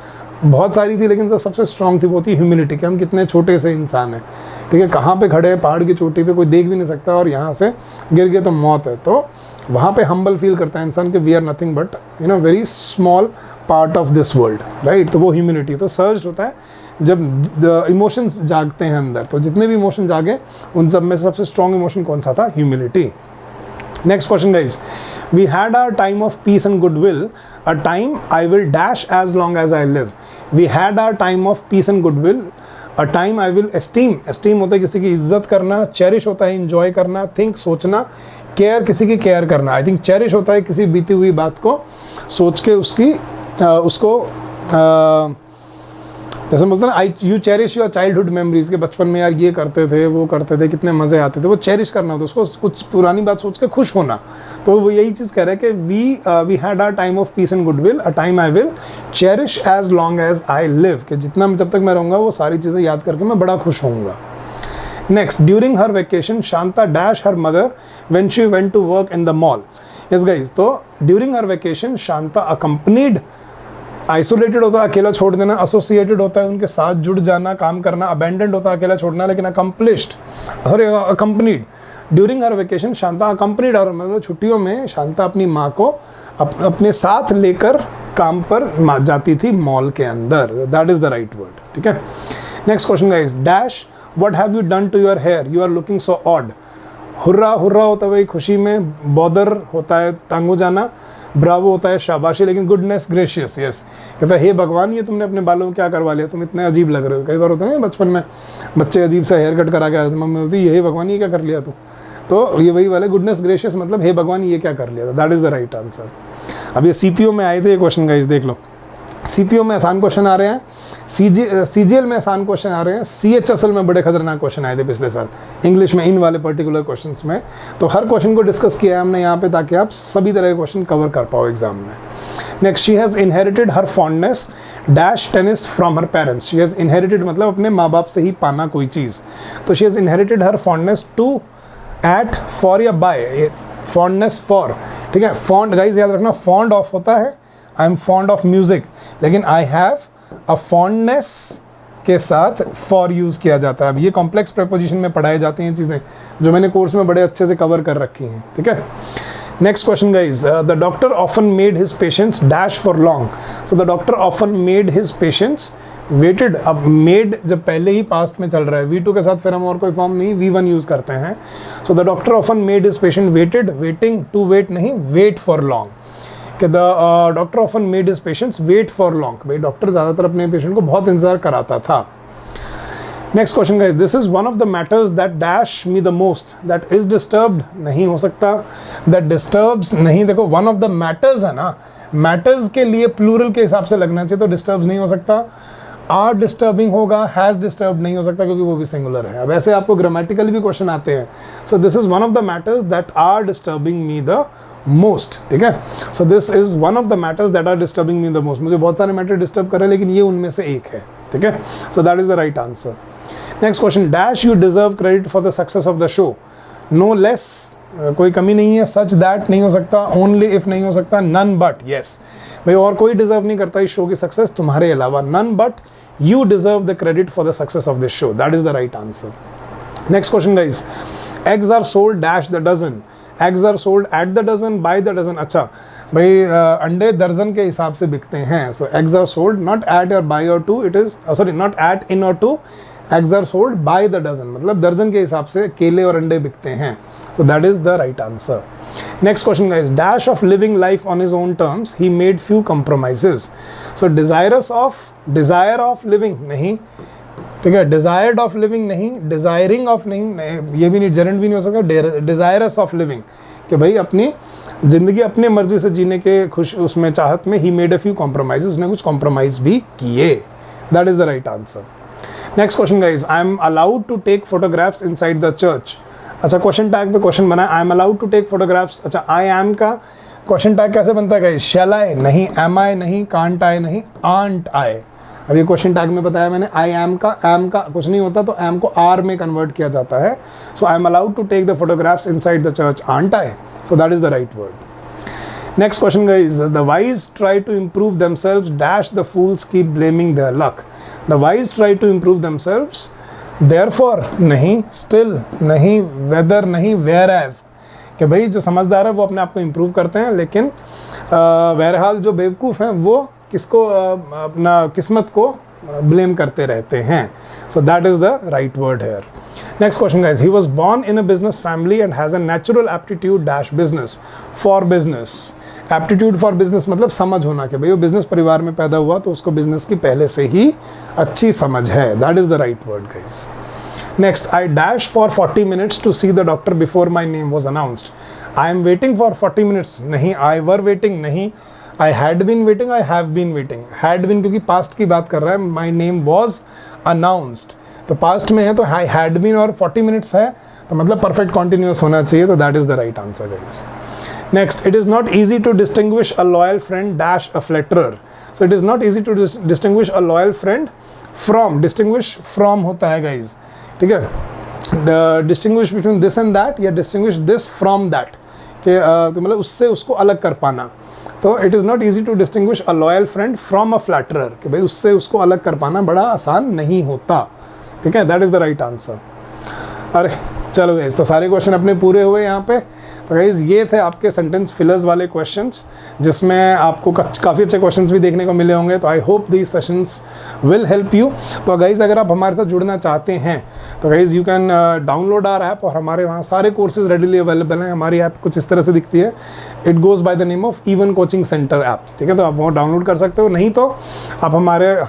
बहुत सारी थी, लेकिन जो सबसे स्ट्रॉन्ग थी वो थी ह्यूमिलिटी कि हम कितने छोटे से इंसान हैं. ठीक है, कहाँ पे खड़े हैं पहाड़ की चोटी पे, कोई देख भी नहीं सकता और यहाँ से गिर गए तो मौत है. तो वहाँ पे हम्बल फील करता है इंसान कि we are nothing but very small part of this world, right. तो वो ह्यूमिलिटी. तो सर्ज होता है जब इमोशंस जागते हैं अंदर. तो जितने भी इमोशन जागे उन सब में सबसे स्ट्रॉन्ग इमोशन कौन सा था? Humility. Next question guys. We had our time of peace and goodwill, a time I will dash as long as I live. We had our time of peace and goodwill, a time I will esteem होता है किसी की इज्जत करना, cherish होता है enjoy करना, think सोचना, केयर किसी की केयर करना. आई थिंक चेरिश होता है किसी बीती हुई बात को सोच के उसको जैसे बोलते हैं ना, you cherish your childhood memories के बचपन में यार ये करते थे वो करते थे कितने मज़े आते थे, वो चेरिश करना होता है उसको, कुछ पुरानी बात सोच के खुश होना. तो वो यही चीज़ कह रहे हैं कि we had our time of peace and goodwill, a time I will cherish as long as I live, कि जब तक मैं रहूँगा वो सारी चीज़ें याद करके मैं बड़ा खुश होऊंगा. Next, during her vacation, Shanta dashed her mother when she went to work in the mall. Yes guys, तो during her vacation, Shanta accompanied, isolated होता है अकेला छोड़ देना, associated होता है उनके साथ जुड़ जाना, काम करना, abandoned होता है अकेला छोड़ना, लेकिन accompanied. During her vacation, Shanta accompanied her, मतलब छुट्टियों में शांता अपनी माँ को अपने साथ लेकर काम पर जाती थी मॉल के अंदर. That is the right word. ठीक है. Next question guys, dash What have you done to your hair? You are looking so odd. Hurrah होता है भाई खुशी में, बॉदर होता है तंग हो जाना, ब्रावो होता है शाबाशी, लेकिन गुडनेस ग्रेशियस. यस, कहता है हे भगवान ये तुमने अपने बालों में क्या करवा लिया, तुम इतने अजीब लग रहे हो. कई बार होता है ना बचपन में बच्चे अजीब सा हेयर कट करा के आते हैं, मम्मी बोलती है हे भगवान ये क्या कर लिया तू. तो ये वही वाले गुडनेस ग्रेशियस मतलब हे भगवान ये क्या कर लिया था. That is the right answer. अब ये CPO में आए थे ये क्वेश्चन गाइस, देख लो. CPO में आसान क्वेश्चन आ रहे हैं, CGL में आसान क्वेश्चन आ रहे हैं, CHSL में बड़े खतरनाक क्वेश्चन आए थे पिछले साल इंग्लिश में इन वाले पर्टिकुलर क्वेश्चंस में. तो हर क्वेश्चन को डिस्कस किया है हमने यहाँ पे ताकि आप सभी तरह के क्वेश्चन कवर कर पाओ एग्जाम में. Next, she has inherited her fondness dash tennis from her parents. She has inherited मतलब अपने माँ बाप से ही पाना कोई चीज़. तो she has inherited her fondness to at for या बाय, फॉन्डनेस फॉर. ठीक है, फॉन्ड गाइज याद रखना, फॉन्ड ऑफ होता है I am fond of music, लेकिन आई हैव अ फॉन्डनेस के साथ फॉर यूज़ किया जाता है. अब ये कॉम्प्लेक्स प्रेपोजिशन में पढ़ाई जाती हैं चीज़ें जो मैंने कोर्स में बड़े अच्छे से कवर कर रखी हैं. ठीक है. Next question guys, the doctor often made his patients dash for long. So the doctor often made his patients waited. अब मेड जब पहले ही पास्ट में चल रहा है, V2 के साथ फिर हम और कोई फॉर्म नहीं V1 यूज़ करते हैं. So the doctor often made his patient waited, waiting to wait नहीं, वेट फॉर लॉन्ग. कि the doctor often made his patients wait for long. भाई डॉक्टर ज़्यादातर अपने पेशेंट को बहुत इंतजार कराता था. Next question guys, this is one of the matters that dash me the most. That is disturbed नहीं हो सकता, दैट डिस्टर्ब्स नहीं. देखो वन ऑफ द मैटर्स है ना, मैटर्स के लिए प्लूरल के हिसाब से लगना चाहिए, तो डिस्टर्ब्स नहीं हो सकता. आर डिस्टर्बिंग होगा, हैज़ डिस्टर्ब नहीं हो सकता क्योंकि वो भी सिंगुलर है. अब ऐसे आपको ग्रामेटिकली भी क्वेश्चन आते हैं. So this is one of the matters that are disturbing me the most. ठीक है. So this is one of the matters that are disturbing me the most. मुझे बहुत सारे मैटर डिस्टर्ब कर रहे हैं लेकिन ये उनमें से एक है. ठीक है. So that is the right answer. Next question, dash you deserve credit for the success of the show. No less, कोई कमी नहीं है. सच दैट नहीं हो सकता, ओनली इफ नहीं हो सकता, नन बट. यस भाई, और कोई डिजर्व नहीं करता इस शो की सक्सेस तुम्हारे अलावा. None but you deserve the credit for the success of this show. That is the right answer. Next question guys, eggs are sold dash the dozen. Eggs are sold at the dozen, by the dozen. अच्छा भाई अंडे दर्जन के हिसाब से बिकते हैं. So eggs are sold not at or by or to, it is sorry not at, in or to. Eggs are sold by the dozen मतलब दर्जन के हिसाब से केले और अंडे बिकते हैं. So that is the right answer. Next question guys, dash of living life on his own terms, he made few compromises. So desire of living नहीं, ठीक है. desired of living नहीं, desiring of नहीं, ये भी नहीं, gerund भी नहीं हो सकता. desirous of living कि भाई अपनी ज़िंदगी अपने मर्जी से जीने के खुश उसमें चाहत में he made a few compromises, उसने कुछ compromise भी किए. That is the right answer. Next question guys, I am allowed to take photographs inside the church. अच्छा, क्वेश्चन टैग पे क्वेश्चन बना है, I am allowed to take photographs. अच्छा, I am का क्वेश्चन टैग कैसे बनता है गाइज? शैल आई नहीं, एम आई नहीं, कांट आई नहीं, आंट आई। अब ये क्वेश्चन टैग में बताया मैंने, आई एम का कुछ नहीं होता तो एम को आर में कन्वर्ट किया जाता है। So I am allowed to take the photographs inside the church, aren't I? So that is the right word. Next question guys, the wise try to improve themselves dash the fools keep blaming their luck. The wise try to improve themselves, therefore नहीं, still नहीं, whether नहीं, whereas, कि भाई जो समझदार है वो अपने आप को इम्प्रूव करते हैं, लेकिन बहरहाल जो बेवकूफ़ हैं वो किसको अपना किस्मत को ब्लेम करते रहते हैं। सो that is the right word hair. Next question guys, he was born in a business family and has a natural aptitude dash business for business. Aptitude for business मतलब समझ होना, कि भाई वो बिजनेस परिवार में पैदा हुआ तो उसको बिजनेस की पहले से ही अच्छी समझ है। That is the right word guys. Next, I dash for 40 minutes to see the doctor before my name was announced. I am waiting for 40 minutes नहीं, आई वर वेटिंग नहीं, I had been waiting, I have been waiting. Had been क्योंकि past की बात कर रहा है, my name was announced तो past में है, तो आई हैड बीन और 40 मिनट्स है तो मतलब परफेक्ट कॉन्टिन्यूस होना चाहिए, तो that is the right answer guys. Next, it is not easy to distinguish a loyal friend dash a flatterer. So it is not easy to distinguish a loyal friend from, distinguish from होता है guys, ठीक है? Distinguish between this and that या distinguish this from that, कि तो मतलब उससे उसको अलग कर पाना। तो it is not easy to distinguish a loyal friend from a flatterer, कि भाई उससे उसको अलग कर पाना बड़ा आसान नहीं होता, ठीक है? That is the right answer. अरे चलो गाइस, तो सारे क्वेश्चन अपने पूरे हुए यहाँ पे। तो गाइस ये थे आपके सेंटेंस फिलर्स वाले क्वेश्चंस, जिसमें आपको काफ़ी अच्छे क्वेश्चंस भी देखने को मिले होंगे। तो I hope these sessions will help you. तो गाइस अगर आप हमारे साथ जुड़ना चाहते हैं तो guys you can download our app, और हमारे वहाँ सारे कोर्सेज रेडिली अवेलेबल हैं। हमारी ऐप कुछ इस तरह से दिखती है, it goes by the name of even coaching centre app, ठीक है? तो आप वो डाउनलोड कर सकते हो, नहीं तो आप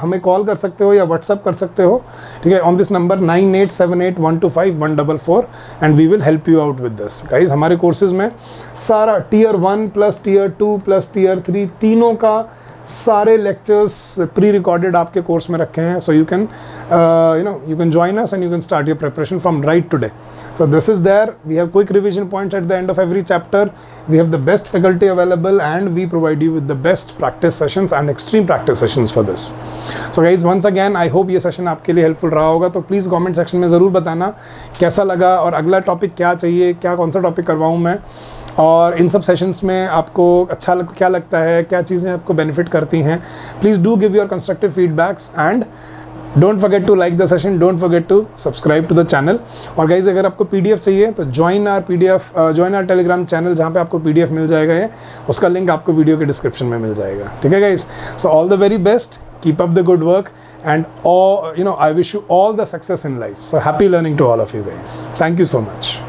हमें कॉल कर सकते हो या व्हाट्सअप कर सकते हो, ठीक है? On this number 9878125144 and we will help you out with this. Guys हमारे कोर्सेज में सारा tier 1 plus tier 2 plus tier 3 तीनों का सारे लेक्चर्स प्री रिकॉर्डेड आपके कोर्स में रखे हैं। So you can you can join us and you can start your preparation from right today. So this is there. We have quick revision points at the end of every chapter. We have the best faculty available and we provide you with the best practice sessions and extreme practice sessions for this. So guys, once again I hope ये session आपके लिए helpful रहा होगा। तो please comment section में ज़रूर बताना कैसा लगा और अगला टॉपिक क्या चाहिए, कौन सा टॉपिक करवाऊँ मैं, और इन सब सेशंस में आपको क्या लगता है, क्या चीज़ें आपको बेनिफिट करती हैं। Please do give your constructive feedbacks and don't forget to like the session, don't forget to subscribe to the channel. और गाइज अगर आपको PDF चाहिए तो ज्वाइन आवर टेलीग्राम चैनल, जहाँ पे आपको PDF मिल जाएगा, ये उसका लिंक आपको वीडियो के डिस्क्रिप्शन में मिल जाएगा, ठीक है guys? So all the very best, keep up the good work and I wish you all the success in life. So happy learning to all of you guys. Thank you so much.